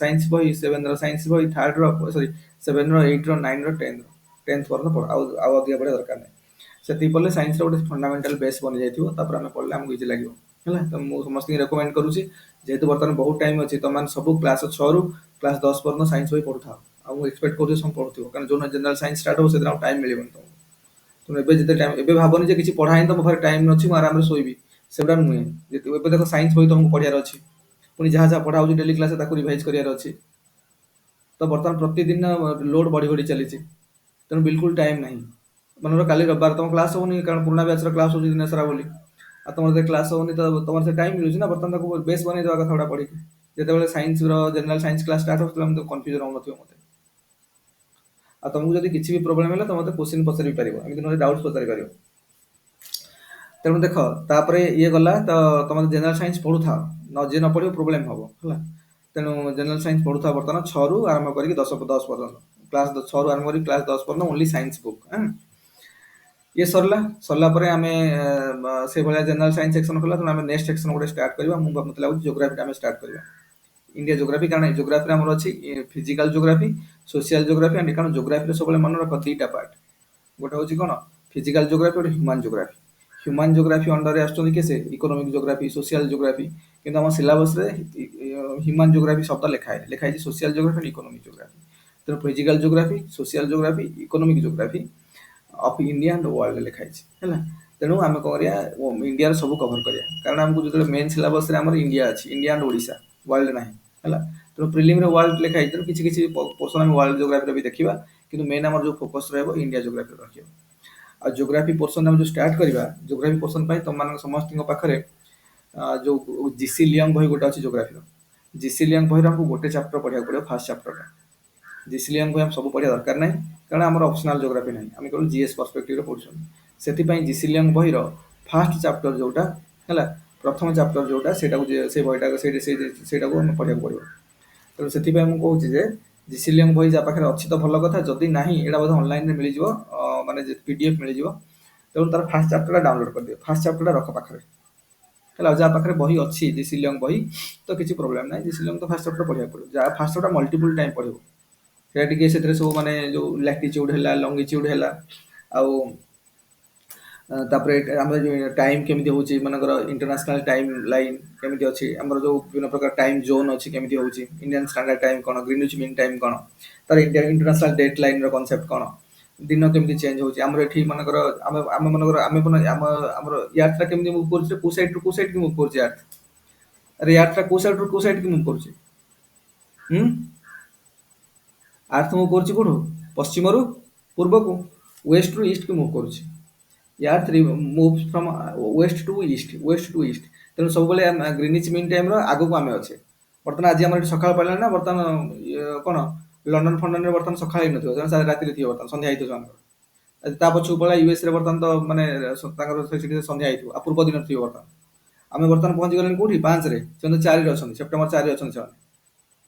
ସାଇନ୍ସ ବହି, 7ର ସାଇନ୍ସ ବହି, 3ର ସରି 7ର 8ର 9ର 10th ପର୍ଯ୍ୟନ୍ତ ପଢ଼, ଆଉ ଅଧିକା ପଢ଼ିବା ଦରକାର ନାହିଁ। ସେତିକି ପଢ଼ିଲେ ସାଇନ୍ସର ଗୋଟେ ଫଣ୍ଡାମେଣ୍ଟାଲ ବେସ୍ ବନିଯାଇଥିବ, ତାପରେ ଆମେ ପଢ଼ିଲେ ଆମକୁ ଇଜି ଲାଗିବ ହେଲା। ତ ମୁଁ ସମସ୍ତଙ୍କୁ ରେକମେଣ୍ଡ କରୁଛି, ଯେହେତୁ ବର୍ତ୍ତମାନ ବହୁତ ଟାଇମ୍ ଅଛି, ତମମାନେ ସବୁ କ୍ଲାସ୍ 6ରୁ କ୍ଲାସ୍ 10 ପର୍ଯ୍ୟନ୍ତ ସାଇନ୍ସ ବହି ପଢ଼ୁଥାଅ। ଆଉ ମୁଁ ଏକ୍ସପେକ୍ଟ କରୁଛି ସବୁ ପଢ଼ୁଥିବ, କାରଣ ଯୋଉଦିନ ଜେନେରାଲ ସାଇନ୍ସ ଷ୍ଟାର୍ଟ ହେବ ସେଦିନ ଆଉ ଟାଇମ୍ ମିଳିବନି ତମକୁ। ତେଣୁ ଏବେ ଯେତେ ଟାଇମ୍, ଏବେ ଭାବନି ଯେ କିଛି ପଢ଼ା ହେଇନି ତ ମୋ ପାଖରେ ଟାଇମ୍ ଅଛି ମୁଁ ଆରାମରେ ଶୋଇବି, ସେଗୁଡ଼ା ନୁହେଁ। ଏବେ ଦେଖ ସାଇନ୍ସ ବହି ତମକୁ ପଢ଼ିବାର ଅଛି, ପୁଣି ଯାହା ଯାହା ପଢ଼ା ହେଉଛି ଡେଲି କ୍ଲାସରେ ତାକୁ ରିଭାଇଜ କରିବାର ଅଛି। ତ ବର୍ତ୍ତମାନ ପ୍ରତିଦିନ ଲୋଡ୍ ବଢ଼ି ବଢ଼ି ଚାଲିଛି, ତେଣୁ ବିଲକୁଲ ଟାଇମ୍ ନାହିଁ। ମନେକର କାଲି ରବିବାର ତମ କ୍ଲାସ୍ ହଉନି, କାରଣ ପୁରୁଣା ବ୍ୟାଚର କ୍ଲାସ୍ ହେଉଛି ଦିନ ସାରା ବୋଲି, ଆଉ ତମର ଯଦି କ୍ଲାସ୍ ହଉନି ତ ତମର ସେ ଟାଇମ୍ ମିଳୁଛି ନା, ବର୍ତ୍ତମାନ ତାକୁ ବେସ୍ ବନେଇ ଦେବା କଥା ଗୁଡ଼ା ପଢ଼ିକି। ଯେତେବେଳେ ସାଇନ୍ସର ଜେନେରାଲ ସାଇନ୍ସ କ୍ଲାସ୍ ଷ୍ଟାର୍ଟ ହେଉଥିଲା ମୋତେ କନଫ୍ୟୁଜନ୍ ହେଉନଥିବ ମୋତେ। ଆଉ ତମକୁ ଯଦି କିଛି ବି ପ୍ରୋବ୍ଲେମ୍ ହେଲା ତମେ ମୋତେ କ୍ୱେଶ୍ଚିନ୍ ପଚାରି ପାରିବ, ଏମିତି ନହେଲେ ଡାଉଟ୍ସ ପଚାରି ପାରିବ। ତେଣୁ ଦେଖ ତାପରେ ଇଏ ଗଲା, ତ ତମେ ଜେନେରାଲ ସାଇନ୍ସ ପଢ଼ୁଥାଅ, ଯିଏ ନ ପଢ଼ିବ ପ୍ରୋବ୍ଲେମ୍ ହେବ ହେଲା। ତେଣୁ ଜେନେରାଲ ସାଇନ୍ସ ପଢ଼ୁଥାଅ ବର୍ତ୍ତମାନ 6ରୁ ଆରମ୍ଭ କରିକି 10 ପର୍ଯ୍ୟନ୍ତ, କ୍ଲାସ୍ 6ରୁ ଆରମ୍ଭ କରିକି କ୍ଲାସ୍ 10 ପର୍ଯ୍ୟନ୍ତ ଓନ୍ଲି ସାଇନ୍ସ ବୁକ୍। ଇଏ ସରିଲା ପରେ ଆମେ ସେଇଭଳିଆ ଜେନେରାଲ ସାଇନ୍ସ ସେକ୍ସନ ଖୋଲା, ତେଣୁ ଆମେ ନେକ୍ସଟ ସେକ୍ସନ ଗୋଟେ ଷ୍ଟାର୍ଟ କରିବା। ମୋତେ ଲାଗୁଛି ଜିଓଗ୍ରାଫିଟା ଆମେ ଷ୍ଟାର୍ଟ କରିବା, ଇଣ୍ଡିଆ ଜିଓଗ୍ରାଫି। କାରଣ ଜିଓଗ୍ରାଫିରେ ଆମର ଅଛି physical geography, social geography, and କାରଣ ଜିଓଗ୍ରାଫିରେ ସବୁବେଳେ ମନେ ରଖ ଦିଟା ପାର୍ଟ, ଗୋଟେ ହେଉଛି କ'ଣ ଫିଜିକାଲ ଜିଓଗ୍ରାଫି, ଗୋଟେ ହ୍ୟୁମାନ ଜିଓଗ୍ରାଫି। ହ୍ୟୁମାନ ଜିଓଗ୍ରାଫି ଅଣ୍ଡରରେ ଆସୁଛନ୍ତି କିଏ, ସେ ଇକୋନୋମିକ ଜିଓଗ୍ରାଫି, ସୋସିଆଲ ଜିଓଗ୍ରାଫି। କିନ୍ତୁ ଆମ ସିଲାବସରେ ହ୍ୟୁମାନ ଜିଓଗ୍ରାଫି ଶବ୍ଦ ଲେଖା ହେଇଛି social geography and economic geography. ତେଣୁ physical geography, social geography, economic geography of India and world ଲେଖା ହେଇଛି ହେଲା। ତେଣୁ ଆମେ କ'ଣ କରିବା, ଇଣ୍ଡିଆର ସବୁ କଭର କରିବା, କାରଣ ଆମକୁ ଯେତେବେଳେ ମେନ୍ ସିଲାବସରେ ଆମର ଇଣ୍ଡିଆ ଅଛି, ଇଣ୍ଡିଆ ଆଣ୍ଡ ଓଡ଼ିଶା, ୱାର୍ଲଡ ନାହିଁ ହେଲା। ତେଣୁ ପ୍ରିଲିମରେ ୱାର୍ଲଡ ଲେଖା ହେଇଛି, ତେଣୁ କିଛି କିଛି ପୋର୍ସନ ଆମେ ୱାର୍ଲଡ ଜିଓଗ୍ରାଫିରେ ବି ଦେଖିବା, କିନ୍ତୁ ମେନ୍ ଆମର ଯୋଉ ଫୋକସ୍ ରହିବ ଇଣ୍ଡିଆ ଜିଓଗ୍ରାଫିରେ ରଖିବ। ଆଉ ଜିଓଗ୍ରାଫି ପୋର୍ସନ ଆମେ ଯୋଉ ଷ୍ଟାର୍ଟ କରିବା, ଜିଓଗ୍ରାଫି ପୋର୍ସନ ପାଇଁ ତମମାନଙ୍କ ସମସ୍ତଙ୍କ ପାଖରେ ଯୋଉ ଜିସି ଲିୟଙ୍ଗ ବହି ଗୋଟେ ଅଛି ଜିଓଗ୍ରାଫିର, ଜିସି ଲିୟଙ୍ଗ ବହିର ଆମକୁ ଗୋଟେ ଚାପ୍ଟର ପଢ଼ିବାକୁ ପଡ଼ିବ, ଫାର୍ଷ୍ଟ ଚାପ୍ଟରଟା। ଜିସି ଲିୟଙ୍ଗ ବହି ଆମେ ସବୁ ପଢ଼ିବା ଦରକାର ନାହିଁ, କାରଣ ଆମର ଅପସନାଲ ଜିଓଗ୍ରାଫି ନାହିଁ, ଆମେ କେବଳ ଜିଏସ୍ ପର୍ସପେକ୍ଟିଭରେ ପଢ଼ୁଛନ୍ତି। ସେଥିପାଇଁ ଜିସି ଲିୟଙ୍ଗ ବହିର ଫାର୍ଷ୍ଟ ଚାପ୍ଟର ଯୋଉଟା ହେଲା, ପ୍ରଥମ ଚାପ୍ଟର ଯୋଉଟା, ସେଇଟାକୁ ସେ ବହିଟାକୁ ସେଇଟାକୁ ଆମେ ପଢ଼ିବାକୁ ପଡ଼ିବ। ତେଣୁ ସେଥିପାଇଁ ମୁଁ କହୁଛି ଯେ ଜିସି ଲିୟଙ୍ଗ ବହି ଯାହା ପାଖରେ ଅଛି ତ ଭଲ କଥା, ଯଦି ନାହିଁ ଏଇଟା ବୋଧେ ଅନଲାଇନରେ ମିଳିଯିବ, ମାନେ PDF ମିଳିଯିବ। ତେଣୁ ତାର ଫାର୍ଷ୍ଟ ଚାପ୍ଟରଟା ଡାଉନଲୋଡ୍ କରିଦିଅ, ଫାର୍ଷ୍ଟ ଚାପ୍ଟରଟା ରଖ ପାଖରେ ହେଲା। ଯାହା ପାଖରେ ବହି ଅଛି ଜିସି ଲିୟଙ୍ଗ ବହି, ତ କିଛି ପ୍ରୋବ୍ଲେମ୍ ନାହିଁ, ଜିସି ଲିୟଙ୍ଗ ତ ଫାର୍ଷ୍ଟ ଚାପ୍ଟର ପଢ଼ିବାକୁ ପଡ଼ିବ। ଯାହା ଫାର୍ଷ୍ଟ ଚାପ୍ଟର ମଲ୍ଟିପୁଲ ଟାଇମ୍ ପଢ଼ିବ, ସେଇଟା ଟିକେ ସେଥିରେ ସବୁ ମାନେ ଯୋଉ ଲାଟିଚ୍ୟୁଡ୍ ହେଲା, ଲଙ୍ଗିଚ୍ୟୁଡ୍ ହେଲା, ଆଉ ତାପରେ ଆମର ଯୋଉ ଟାଇମ୍ କେମିତି ହେଉଛି, ମନେକର ଇଣ୍ଟରନ୍ୟାସନାଲ ଟାଇମ୍ ଲାଇନ୍ କେମିତି ଅଛି, ଆମର ଯୋଉ ବିଭିନ୍ନ ପ୍ରକାର ଟାଇମ୍ ଜୋନ୍ ଅଛି କେମିତି ହେଉଛି, ଇଣ୍ଡିଆନ୍ ଷ୍ଟାଣ୍ଡାର୍ଡ ଟାଇମ୍ କ'ଣ, ଗ୍ରୀନିଚ୍ ମିନ୍ ଟାଇମ୍ କ'ଣ, ତାର ଇଣ୍ଟରନ୍ୟାସନାଲ ଡେଟ୍ ଲାଇନ୍ର କନସେପ୍ଟ କ'ଣ, ଦିନ କେମିତି ଚେଞ୍ଜ ହେଉଛି। ଆମର ଏଠି ମନେକର ଆମେ ମନେକର ଆମର ୟାର୍ଥଟା କେମିତି ମୁଭ୍ କରୁଛି, କୋଉ ସାଇଡ୍ରୁ କୋଉ ସାଇଡ୍କି ମୁଭ୍ କରୁଛି ୟାର୍ଥ, ଆରେ ୟାର୍ଥଟା କୋଉ ସାଇଡ୍ରୁ କୋଉ ସାଇଡ୍କି ମୁଭ୍ କରୁଛି, ଆର୍ଥ ମୁଭ୍ କରୁଛି କୋଉଠୁ, ପଶ୍ଚିମରୁ ପୂର୍ବକୁ, ୱେଷ୍ଟରୁ ଇଷ୍ଟକୁ ମୁଭ୍ କରୁଛି। Earth move from west to east. ତେଣୁ ସବୁବେଳେ ଗ୍ରୀନିଚ୍ ମିନ୍ ଟାଇମ୍ର ଆଗକୁ ଆମେ ଅଛେ। ବର୍ତ୍ତମାନ ଆଜି ଆମର ଏଠି ସକାଳ ପାଇଲାଣି ନା, ବର୍ତ୍ତମାନ କ'ଣ ଲଣ୍ଡନ ଫଣ୍ଡନରେ ବର୍ତ୍ତମାନ ସକାଳ ହେଇନଥିବ, ରାତିରେ ଥିବ, ବର୍ତ୍ତମାନ ସନ୍ଧ୍ୟା ହେଇଥିବ ଆମର। ତା ପଛକୁ ପଳା ୟୁଏସ୍ରେ ବର୍ତ୍ତମାନ ତ ମାନେ ତାଙ୍କର ସେଠି ସନ୍ଧ୍ୟା ହେଇଥିବ, ଆଉ ପୂର୍ବ ଦିନ ଥିବ ବର୍ତ୍ତମାନ। ଆମେ ବର୍ତ୍ତମାନ ପହଞ୍ଚିଗଲେଣି କୋଉଠି, 5ରେ, ସେମାନେ 4ରେ ଅଛନ୍ତି, ସେପ୍ଟେମ୍ବର 4ରେ ଅଛନ୍ତି ସେମାନେ।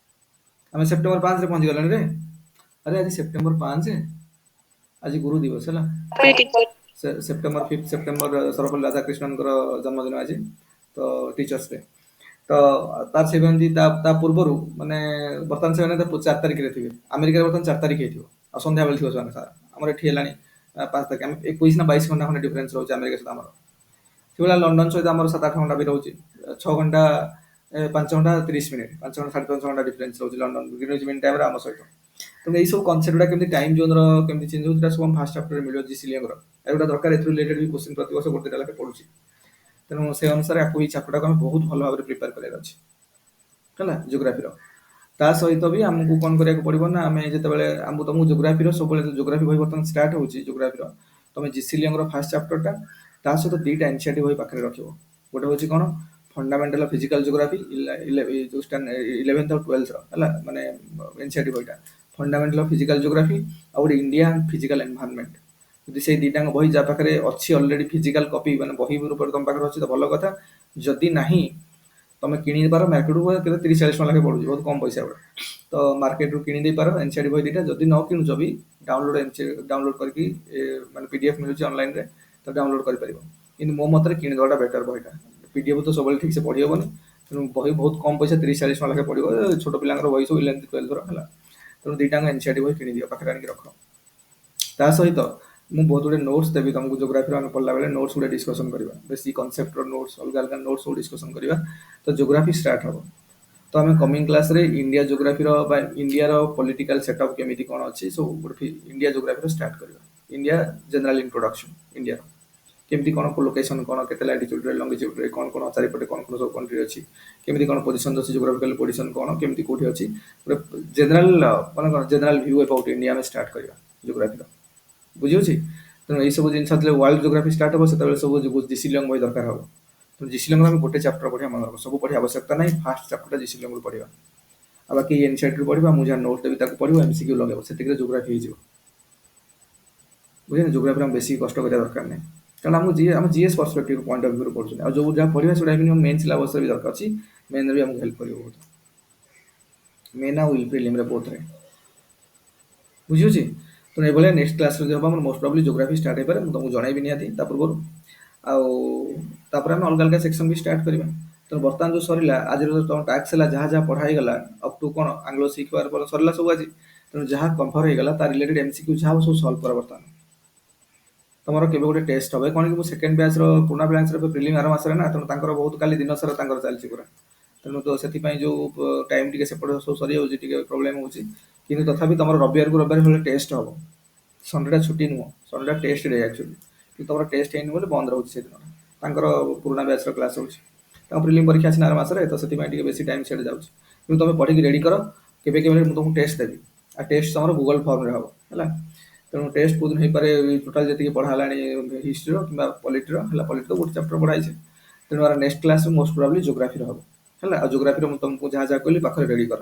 ଆମେ ସେପ୍ଟେମ୍ବର 5ରେ ପହଞ୍ଚିଗଲେଣି ରେ। ଆରେ ଆଜି ସେପ୍ଟେମ୍ବର 5, ଆଜି ଗୁରୁ ଦିବସ ହେଲା। ସେପ୍ଟେମ୍ବର 5 ସେପ୍ଟେମ୍ବର ସର୍ବପଲ୍ଲୀ ରାଧାକ୍ରିଷ୍ଣନଙ୍କର ଜନ୍ମଦିନ ଆଜି, ତ ଟିଚର୍ସ ଡେ। ତ ତାର ସେମିତି ତା ପୂର୍ବରୁ ମାନେ ବର୍ତ୍ତମାନ ସେମାନେ 4 ତାରିଖରେ ଥିବେ, ଆମେରିକାରେ ବର୍ତ୍ତମାନ 4 ତାରିଖ ହେଇଥିବ, ଆଉ ସନ୍ଧ୍ୟାବେଳେ ଥିବ ସେମାନେ ସାରା। ଆମର ଏଠି ହେଲାଣି 5 ତାରିଖ, ଆମେ 21 ନା 22 ଘଣ୍ଟା ଖଣ୍ଡେ ଡିଫରେନ୍ସ ରହୁଛି ଆମେରିକା ସହିତ ଆମର। ସେଇଭଳିଆ ଲଣ୍ଡନ ସହିତ ଆମର 7-8 ଘଣ୍ଟା ବି ରହୁଛି, 6 ଘଣ୍ଟା 5 ଘଣ୍ଟା 30 ମିନିଟ୍, 5 ଘଣ୍ଟା 5.5 ଘଣ୍ଟା ଡିଫରେନ୍ସ ରହୁଛି ଲଣ୍ଡନ ଗ୍ରୀନିଚ୍ ମିନ୍ ଟାଇମ୍ରେ ଆମ ସହିତ। ତେଣୁ ଏଇ ସବୁ କନସେପ୍ଟ ଗୁଡ଼ା କେମିତି ଟାଇମ୍ ଜୋନ୍ର କେମିତି ଚେଞ୍ଜ ହେଉଛି, ସବୁ ଆମ ଫାର୍ଷ୍ଟ ଚାପ୍ଟରରେ ମିଳିବ ଜିସି ଲିୟଙ୍ଗର। ଏଗୁଡ଼ା ଦରକାର, ଏଥିରୁ ରିଲେଟେଡ୍ ବି କ୍ୱେଶ୍ଚିନ୍ ପ୍ରତିବର୍ଷ ଗୋଟେ ଦିଟା ଲେଖାଏଁ ପଡ଼ୁଛି। ତେଣୁ ସେ ଅନୁସାରେ ଏଇ ଚାପ୍ଟରଟାକୁ ଆମେ ବହୁତ ଭଲ ଭାବରେ ପ୍ରିପେୟାର କରିବାର ଅଛି ହେଲା ଜିଓଗ୍ରାଫିର। ତା ସହିତ ବି ଆମକୁ କ'ଣ କରିବାକୁ ପଡ଼ିବ ନା, ଆମେ ଯେତେବେଳେ ତମକୁ ଜିଓଗ୍ରାଫିର ସବୁବେଳେ ଜିଓଗ୍ରାଫି ବହି ବର୍ତ୍ତମାନ ଷ୍ଟାର୍ଟ ହେଉଛି ଜିଓଗ୍ରାଫିର, ତମେ ଜିସି ଲିୟଙ୍ଗର ଫାର୍ଷ୍ଟ ଚାପ୍ଟରଟା, ତା ସହିତ ଦିଟା ଏନସିଆରଟି ବହି ପାଖରେ ରଖିବ। ଗୋଟେ ହେଉଛି କ'ଣ fundamental of physical geography, 11th ଆଉ 12th ହେଲା, ମାନେ ଏନସିଆରଟି ବହିଟା ଫଣ୍ଡାମେଣ୍ଟାଲ ଅଫ୍ ଫିଜିକାଲ ଜିଓଗ୍ରାଫି, ଆଉ ଗୋଟେ ଇଣ୍ଡିଆ ଫିଜିକାଲ ଏନଭାୟରନମେଣ୍ଟ। ଯଦି ସେଇ ଦିଟାଙ୍କ ବହି ଯାହା ପାଖରେ ଅଛି ଅଲରେଡି ଫିଜିକାଲ କପି ମାନେ ବହି ରୂପରେ ତମ ପାଖରେ ଅଛି ତ ଭଲ କଥା। ଯଦି ନାହିଁ ତମେ କିଣି ପାର ମାର୍କେଟରୁ କେତେ 30-40 ଟଙ୍କା ଲେଖେ ପଡୁଛି, ବହୁତ କମ ପଇସା ଗୁଡା। ତ ମାର୍କେଟରୁ କିଣି ଦେଇ ପାର ଏନସିଆରଟି ବହି ଦିଟା। ଯଦି ନ କିଣୁଛ ବି ଡାଉନଲୋଡ କରିକି ମାନେ ପିଡିଏଫ ମିଳୁଛି ଅନଲାଇନରେ, ତ ଡାଉନଲୋଡ କରିପାରିବ। କିନ୍ତୁ ମୋ ମତରେ କିଣିଦେବାଟା ବେଟର ବହିଟା। ପିଡିଏଫ ତ ସବୁବେଳେ ଠିକ ସେ ପଢି ହବନି, ତେଣୁ ବହି ବହୁତ କମ ପଇସା 30-40 ଟଙ୍କା ଲେଖେ ପଡିବ। ଛୋଟ ପିଲାଙ୍କର ବହି ସବୁ 11th 12th ର ହେଲା। ତେଣୁ ଦିଟାଙ୍କ ଏନସିଆରଟି ବହି କିଣିଦିଅ, ପାଖରେ ଆଣିକି ରଖ। ତା ସହିତ ମୁଁ ବହୁତ ଗୁଡେ ନୋଟ୍ସ ଦେବି ତମକୁ। ଯୋଗ୍ରାଫିର ଆମେ ପଢିଲା ବେଳେ ନୋଟ୍ସ ଗୁଡେ ଡିସ୍କସନ କରିବା, ବେଶୀ କନସେପ୍ଟର ନୋଟ୍ସ, ଅଲଗା ଅଲଗା ନୋଟ୍ସ ସବୁ ଡିସ୍କସନ କରିବା। ତ ଯୋଗ୍ରାଫି ଷ୍ଟାର୍ଟ ହବ। ତ ଆମେ କମିଂ କ୍ଲାସରେ ଇଣ୍ଡିଆ ଯୋଗ୍ରାଫିର ବା ଇଣ୍ଡିଆର ପଲିଟିକାଲ ସେଟଅପ୍ କେମିତି କ'ଣ ଅଛି ସବୁ ଗୋଟେ ଇଣ୍ଡିଆ ଯୋଗ୍ରାଫିର ଷ୍ଟାର୍ଟ କରିବା। ଇଣ୍ଡିଆ ଜେନେରାଲ ଇଣ୍ଟ୍ରୋଡକ୍ସନ, ଇଣ୍ଡିଆର କେମିତି କ'ଣ ଲୋକେସନ, କ'ଣ କେତେ ଲାଟିଚ୍ୟୁଡରେ ଲଙ୍ଗିଚ୍ୟୁଡରେ କ'ଣ କ'ଣ ଚାରିପଟେ କ'ଣ କ'ଣ ସବୁ କଣ୍ଟ୍ରି ଅଛି, କେମିତି କ'ଣ ପୋଜିସନ ଅଛି, ଯୋଗ୍ରାଫିକାଲ ପୋଜିସନ କ'ଣ କେମିତି କୋଉଠି ଅଛି, ଗୋଟେ ଜେନେରାଲ ମାନେ କ'ଣ ଜେନେରାଲ ଭ୍ୟୁ ଏବାଉଟ୍ ଇଣ୍ଡିଆ ଆମେ ଷ୍ଟାର୍ଟ କରିବା ଯୋଗ୍ରାଫିର। ବୁଝିହଉଛି? ତେଣୁ ଏଇସବୁ ଜିନିଷ ଯେତେବେଳେ ୱାର୍ଲଡ ଯୋଗ୍ରାଫି ଷ୍ଟାର୍ଟ ହବ ସେତେବେଳେ ସବୁ ଜିସିଲିୟଙ୍ଗ ବହି ଦରକାର ହବ। ତେଣୁ ଜିସିଲିୟଙ୍ଗ ଆମେ ଗୋଟେ ଚାପ୍ଟର ପଢିବା ମନେ ରଖ, ସବୁ ପଢିବା ଆବଶ୍ୟକତା ନାହିଁ। ଫାଷ୍ଟ ଚାପ୍ଟରଟା ଜିସିଲିୟଙ୍ଗରୁ ପଢିବା, ଆଉ ବାକି ଏନସିଆରଟିରୁ ପଢିବା। ମୁଁ ଯାହା ନୋଟ୍ ଦେବି ତାକୁ ପଢିବ, ଏମସିକ୍ୟୁ ଲଗେଇବ, ସେତିକିରେ ଯୋଗ୍ରାଫି ହେଇଯିବ। ବୁଝିଲେ? ଯୋଗ୍ରାଫିରେ ଆମେ ବେଶୀ କଷ୍ଟ କରିବା ଦରକାର ନାହିଁ, କାରଣ ଆମକୁ ଆମ ଜିଏସ୍ ପର୍ସପେକ୍ଟିଭ ପଏଣ୍ଟ ଅଫ ଭ୍ୟୁରୁ ପଢୁଛନ୍ତି। ଆଉ ଯୋଉ ଯାହା ପଢିବା ସେଟା ମିନିମମ୍ ମେନ୍ ସିଲାବସରେ ବି ଦରକାର ଅଛି। ମେନ୍ରେ ବି ଆମକୁ ହେଲ୍ପ କରିବ ବହୁତ, ମେନ୍ ଆଉ ପ୍ରିଲିମରେ ବୋଥରେ। ବୁଝିହଉଛି? ତେଣୁ ଏଭଳିଆ ନେକ୍ସଟ କ୍ଲାସରେ ଯଦି ହବ ଆମର ମୋଷ୍ଟ ପ୍ରୋବାବ୍ଲି ଯୋଗ୍ରାଫି ଷ୍ଟାର୍ଟ ହେଇପାରେ। ମୁଁ ତମକୁ ଜଣାଇବି ନିହାତି ତା ପୂର୍ବରୁ। ଆଉ ତାପରେ ଆମେ ଅଲଗା ଅଲଗା ସେକ୍ସନ ବି ଷ୍ଟାର୍ଟ କରିବା। ତେଣୁ ବର୍ତ୍ତମାନ ଯୋଉ ସରିଲା ଆଜିର ଯୋଉ ତମ ଟାସ୍କ ହେଲା, ଯାହା ଯାହା ପଢା ହେଇଗଲା ଅପ୍ ଟୁ କ'ଣ ଆଙ୍ଗ୍ଲୋ ଶିଖିବାର ପରେ ସରିଲା ସବୁ ଆଜି। ତେଣୁ ଯାହା କଭର ହେଇଗଲା ତା ରିଲେଟେଡ ଏମସିକ୍ୟୁ ଯାହା ହବ ସବୁ ସଲ୍ଭ କର। ବର୍ତ୍ତମାନ ତମର କେବେ ଗୋଟେ ଟେଷ୍ଟ ହବ କ'ଣ କି, ମୁଁ ସେକେଣ୍ଡ ବ୍ୟାଚର ପୁରୁଣା ବ୍ରାଞ୍ଚର ପ୍ରିଲିମ ଆର ମାସରେ ନା, ତେଣୁ ତାଙ୍କର ବହୁତ କାଲି ଦିନ ସାରା ତାଙ୍କର ଚାଲିଛି ପୁରା। ତେଣୁ ତ ସେଥିପାଇଁ ଯୋଉ ଟାଇମ ଟିକେ ସେପଟେ ସବୁ ସରିଯାଉଛି, ଟିକେ ପ୍ରୋବ୍ଲେମ ହଉଛି। କିନ୍ତୁ ତଥାପି ତମର ରବିବାରକୁ ରବିବାର ହେଲେ ଟେଷ୍ଟ ହବ। ସଣ୍ଡେଟା ଛୁଟି ନୁହଁ, ସଣ୍ଡେଟା ଟେଷ୍ଟ ଡେ ଆକ୍ଚୁଆଲି। କିନ୍ତୁ ତମର ଟେଷ୍ଟ ହେଇନି ବୋଲି ବନ୍ଦ ରହୁଛି ସେଦିନ। ତାଙ୍କର ପୁରୁଣା ବ୍ୟାଚର କ୍ଲାସ ହଉଛି। ତାଙ୍କ ପ୍ରିଲିମ ପରୀକ୍ଷା ଅଛି ନା ଆର ମାସରେ, ତ ସେଥିପାଇଁ ଟିକେ ବେଶୀ ଟାଇମ ସିଆଡେ ଯାଉଛି। କିନ୍ତୁ ତମେ ପଢିକି ରେଡି କର, କେବେ କେବେ ମୁଁ ତମକୁ ଟେଷ୍ଟ ଦେବି। ଆଉ ଟେଷ୍ଟ ତମର ଗୁଗଲ ଫର୍ମରେ ହବ ହେଲା। ତେଣୁ ଟେଷ୍ଟ କୋଉ ଦିନ ହେଇପାରେ, ଟୋଟାଲ ଯେତିକି ପଢା ହେଲାଣି ହିଷ୍ଟ୍ରିର କିମ୍ବା ପଲିଟିର ହେଲା, ପଲିଟି ତ ଗୋଟେ ଚାପ୍ଟର ପଢା ହେଇଛି। ତେଣୁ ଆର ନେକ୍ସଟ କ୍ଲାସ ମୋଷ୍ଟ ପ୍ରୋବାବ୍ଲି ଯୋଗ୍ରାଫିର ହବ ହେଲା। ଆଉ ଯୋଗ୍ରାଫିର ମୁଁ ତମକୁ ଯାହା ଯାହା କହିଲି ପାଖରେ ରେଡି କର।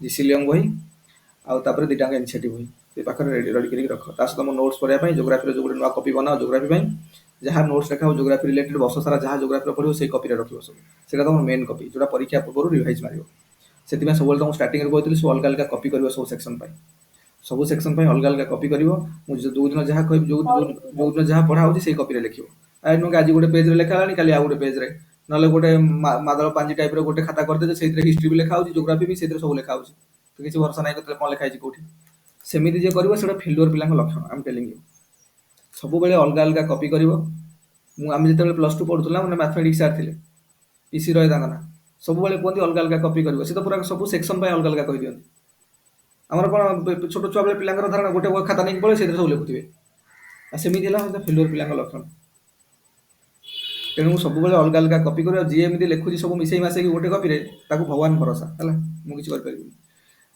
ଜିସିଲିୟଙ୍ଗ ବହି ଆଉ ତାପରେ ଦିଟାଙ୍କ ଏନସିଆରଟି ବହି ସେ ପାଖରେ ରେଡି କରିକି ରଖ। ତା ସହିତ ମୋ ନୋଟ୍ସ ପଢିବା ପାଇଁ ଯୋଗ୍ରାଫିର ଯୋଉ ଗୋଟେ ନୂଆ କପି ବନାଅ ଯୋଗ୍ରାଫି ପାଇଁ। ଯାହା ନୋଟ୍ସ ଲେଖା ହବ ଯୋଗ୍ରାଫି ରିଲେଟେଡ ବର୍ଷ ସାରା ଯାହା ଯୋଗ୍ରାଫିର ପଢିବ ସେଇ କପିରେ ରଖିବ ସବୁ। ସେଇଟା ତମର ମେନ୍ କପି, ଯୋଉଟା ପରୀକ୍ଷା ପୂର୍ବରୁ ରିଭାଇଜ ମାରିବ। ସେଥିପାଇଁ ସବୁବେଳେ ତମକୁ ଷ୍ଟାର୍ଟିଂରେ କହିଥିଲି ସବୁ ଅଲଗା ଅଲଗା କପି କରିବ ସବୁ ସେକ୍ସନ ପାଇଁ। ସବୁ ସେକ୍ସନ ପାଇଁ ଅଲଗା ଅଲଗା କପି କରିବ। ମୁଁ ଯୋଉ ଦିନ ଯାହା କହିବି, ଯୋଉ ଦିନ ଯାହା ପଢା ହଉଛି ସେଇ କପିରେ ଲେଖିବ। ନୁହେଁ କି ଆଜି ଗୋଟେ ପେଜରେ ଲେଖା ହେଲାଣି କାଲି ଆଉ ଗୋଟେ ପେଜରେ, ନହେଲେ ଗୋଟେ ମାଦଳ ପାଞ୍ଜି ଟାଇପର ଗୋଟେ ଖାତା କରିଦେଲେ ସେଇଥିରେ ହିଷ୍ଟ୍ରି ବି ଲେଖା ହଉଛି, ଯୋଗ୍ରାଫି ବି ସେଇଥିରେ ସବୁ ଲେଖା ହଉଛି। ତ କିଛି ଭରସା ନାହିଁ କେତେବେଳେ କ'ଣ ଲେଖା ହେଇଛି କୋଉଠି। ସେମିତି ଯିଏ କରିବ ସେଟା ଫେଲୁଅର ପିଲାଙ୍କ ଲକ୍ଷଣ। ଆମ୍ ଟେଲିଂ ୟୁ, ସବୁବେଳେ ଅଲଗା ଅଲଗା କପି କରିବ। ଆମେ ଯେତେବେଳେ ପ୍ଲସ ଟୁ ପଢୁଥିଲା ମାନେ ମ୍ୟାଥମେଟିକ୍ସ ସାର୍ ଥିଲେ, ପିସି ରୟ ତାଙ୍କ ନାଁ, ସବୁବେଳେ କୁହନ୍ତି ଅଲଗା ଅଲଗା କପି କରିବ। ସେ ତ ପୁରା ସବୁ ସେକ୍ସନ ପାଇଁ ଅଲଗା ଅଲଗା କହିଦିଅନ୍ତି। ଆମର କ'ଣ ଛୋଟ ଛୁଆ ବେଳେ ପିଲାଙ୍କର ଧାରଣା ଗୋଟେ ଖାତା ନେଇକି ପଳେଇ ସେଥିରେ ସବୁ ଲେଖୁଥିବେ। ଆଉ ସେମିତି ହେଲା ଫେଲୁଅର ପିଲାଙ୍କ ଲକ୍ଷଣ। ତେଣୁ ସବୁବେଳେ ଅଲଗା ଅଲଗା କପି କରିବ। ଯିଏ ଏମିତି ଲେଖୁଛି ସବୁ ମିଶେଇ ମାସେଇକି ଗୋଟେ କପିରେ, ତାକୁ ଭଗବାନ ଭରସା ହେଲା, ମୁଁ କିଛି କରିପାରିବିନି।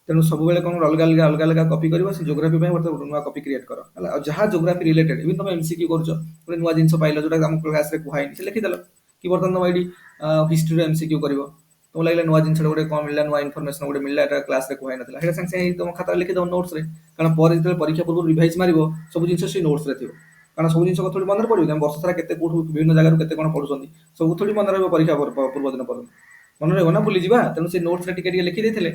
ତେଣୁ ସବୁବେଳେ କ'ଣ ଅଲଗା ଅଲଗା କପି କରିବ। ସେ ଯୋଗ୍ରାଫି ପାଇଁ ଗୋଟେ ନୂଆ କପି କ୍ରିଏଟ କର ହେଲା। ଆଉ ଯାହା ଯୋଗ୍ରାଫି ରିଲେଟେଡ ଇଭେନ୍ ତମେ ଏମସିକ୍ୟୁ କରୁଛ, ଗୋଟେ ନୂଆ ଜିନିଷ ପାଇଲ ଯୋଉଟା ଆମ କ୍ଲାସରେ କୁହା ହେଇନି, ସେ ଲେଖିଦେଲ। କି ବର୍ତ୍ତମାନ ତମ ଏଇଠି ହିଷ୍ଟ୍ରିର ଏମସିକ୍ୟୁ କରିବ, ତମକୁ ଲାଗିଲା ନୂଆ ଜିନିଷଟା ଗୋଟେ କ'ଣ ମିଳିଲା, ନୂଆ ଇନଫର୍ମେସନ ଗୋଟେ ମିଳିଲା, ଏଟା କ୍ଲାସରେ କୁହା ହେଇନଥିଲା, ସେଇଟା ସାଙ୍ଗେ ସାଙ୍ଗେ ତମ ଖାତାରେ ଲେଖିଦବ ନୋଟ୍ସରେ। କାରଣ ପରେ ଯେତେବେଳେ ପରୀକ୍ଷା ପୂର୍ବରୁ ରିଭାଇଜ ମାରିବ ସବୁ ଜିନିଷ ସେଇ ନୋଟ୍ସରେ ଥିବ। କାରଣ ସବୁ ଜିନିଷ ଥୋଡ଼ି ମନରେ ପଡ଼ିବ, ତମେ ବର୍ଷ ସାରା କେତେ କୋଉଠୁ ବିଭିନ୍ନ ଜାଗାରୁ କେତେ କ'ଣ ପଢୁଛନ୍ତି, ସବୁ ଥୋଡ଼ି ମନେ ରହିବ ପରୀକ୍ଷା ପୂର୍ବ ଦିନ ପର୍ଯ୍ୟନ୍ତ। ମନେ ରହିବ ନା, ଭୁଲିଯିବା। ତେଣୁ ସେ ନୋଟ୍ସରେ ଟିକେ ଟିକେ ଲେଖି ଦେଇଥିଲେ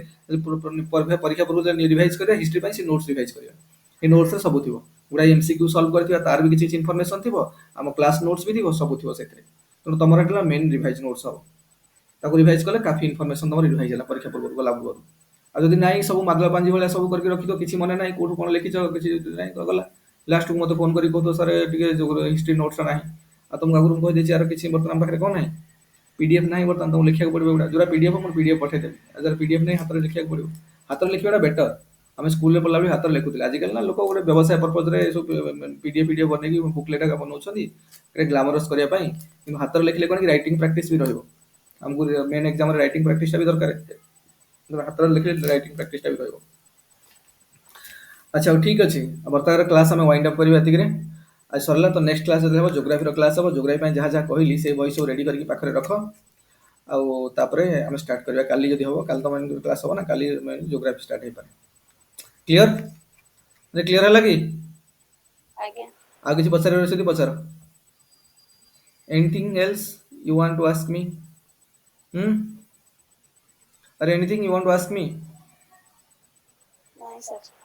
ପରୀକ୍ଷା ପୂର୍ବରୁ ରିଭାଇଜ କରିବା ହିଷ୍ଟ୍ରି ପାଇଁ, ସେ ନୋଟ୍ସ ରିଭାଇଜ କରିବା। ଏ ନୋଟ୍ସରେ ସବୁ ଥିବ। ଗୁଡାଏ ଏମସିକ୍ୟୁ ସଲ୍ଭ କରିଥିବା ତାର ବି କିଛି ଇନଫର୍ମେସନ ଥିବ, ଆମ କ୍ଲାସ ନୋଟ୍ସ ବି ଥିବ, ସବୁ ଥିବ ସେଥିରେ। ତେଣୁ ତମର ଏଟା ମେନ୍ ରିଭାଇଜ ନୋଟ୍ସ ହବ। ତାକୁ ରିଭାଇଜ କଲେ କାଫି ଇନଫର୍ମେସନ ତମର ରିଭାଇଜ ହେଲା ପରୀକ୍ଷା ପୂର୍ବରୁ ଗଲା ପୂର୍ବରୁ। ଆଉ ଯଦି ନାହିଁ ସବୁ ମାଦଳ ପାଞ୍ଜି ଭଳିଆ ସବୁ କରିକି ରଖିଥିବ, କିଛି ମନେ ନାହିଁ କୋଉଠୁ କ'ଣ ଲେଖିଛ, କିଛି ନାହିଁ ତ ଗଲା। ଲାଷ୍ଟକୁ ମତେ ଫୋନ କରି କହୁଥିବ ସାର୍ ଟିକେ ହିଷ୍ଟ୍ରି ନୋଟ୍ସଟା ନାହିଁ। ଆଉ ତମକୁ ଆଗରୁ ମୁଁ କହିଦେଇଛି ଆର କିଛି ବର୍ତ୍ତମାନ ଆମ ପାଖରେ କ'ଣ ନାହିଁ, ପିଡିଏଫ୍ ନାହିଁ ବର୍ତ୍ତମାନ, ତମକୁ ଲେଖିବାକୁ ପଡିବ। ଏଗୁଡ଼ା ଯୋଉଟା ପିଡିଏଫ୍ ମୁଁ ପିଡିଏଫ୍ ପଠେଇଦେବି। ଆଉ ଯାହାର ପିଡିଏଫ୍ ନାହିଁ ହାତରେ ଲେଖିବାକୁ ପଡିବ। ହାତରେ ଲେଖିବାଟା ବେଟର। ଆମେ ସ୍କୁଲରେ ପଢିଲା ବେଳେ ହାତରେ ଲେଖୁଥିଲେ। ଆଜିକାଲି ନା ଲୋକ ଗୋଟେ ବ୍ୟବସାୟ ପର୍ପଜରେ ସବୁ ପିଡିଏଫ୍ ବନେଇକି ବୁକଲେଟ୍ ଏକା ବନଉଛନ୍ତି ଗ୍ଲାମରସ୍ କରିବା ପାଇଁ। କିନ୍ତୁ ହାତରେ ଲେଖିଲେ କ'ଣ କି ରାଇଟିଂ ପ୍ରାକ୍ଟିସ୍ ବି ରହିବ। ଆମକୁ ମେନ୍ ଏକ୍ଜାମରେ ରାଇଟିଂ ପ୍ରାକ୍ଟିସଟା ବି ଦରକାର। ହାତରେ ଲେଖିଲେ ରାଇଟିଂ ପ୍ରାକ୍ଟିସଟା ବି ରହିବ। ଆଚ୍ଛା ହଉ ଠିକ୍ ଅଛି। ବର୍ତ୍ତମାନ କ୍ଲାସ୍ ଆମେ ୱାଇଣ୍ଡ ଅପ୍ କରିବା ଏତିକିରେ। ଆଜି ସରିଲା ତ ନେକ୍ସଟ କ୍ଲାସ୍ ଯଦି ହେବ ଯୋଗ୍ରାଫିର କ୍ଲାସ୍ ହେବ। ଯୋଗ୍ରାଫି ପାଇଁ ଯାହା ଯାହା କହିଲି ସେଇ ବହି ସବୁ ରେଡ଼ି କରିକି ପାଖରେ ରଖ। ଆଉ ତାପରେ ଆମେ ଷ୍ଟାର୍ଟ କରିବା କାଲି ଯଦି ହେବ। କାଲି ତମ କ୍ଲାସ୍ ହେବ ନା, କାଲି ଯୋଗ୍ରାଫି ଷ୍ଟାର୍ଟ ହେଇପାରେ। କ୍ଲିୟର? କ୍ଲିୟର ହେଲା କି? ଆଜ୍ଞା। ଆଉ କିଛି ପଚାରିବାର ଅଛି ଯଦି ପଚାର। Anything else you want to ask me? Hmm? Or anything you want to ask me? नहीं सर।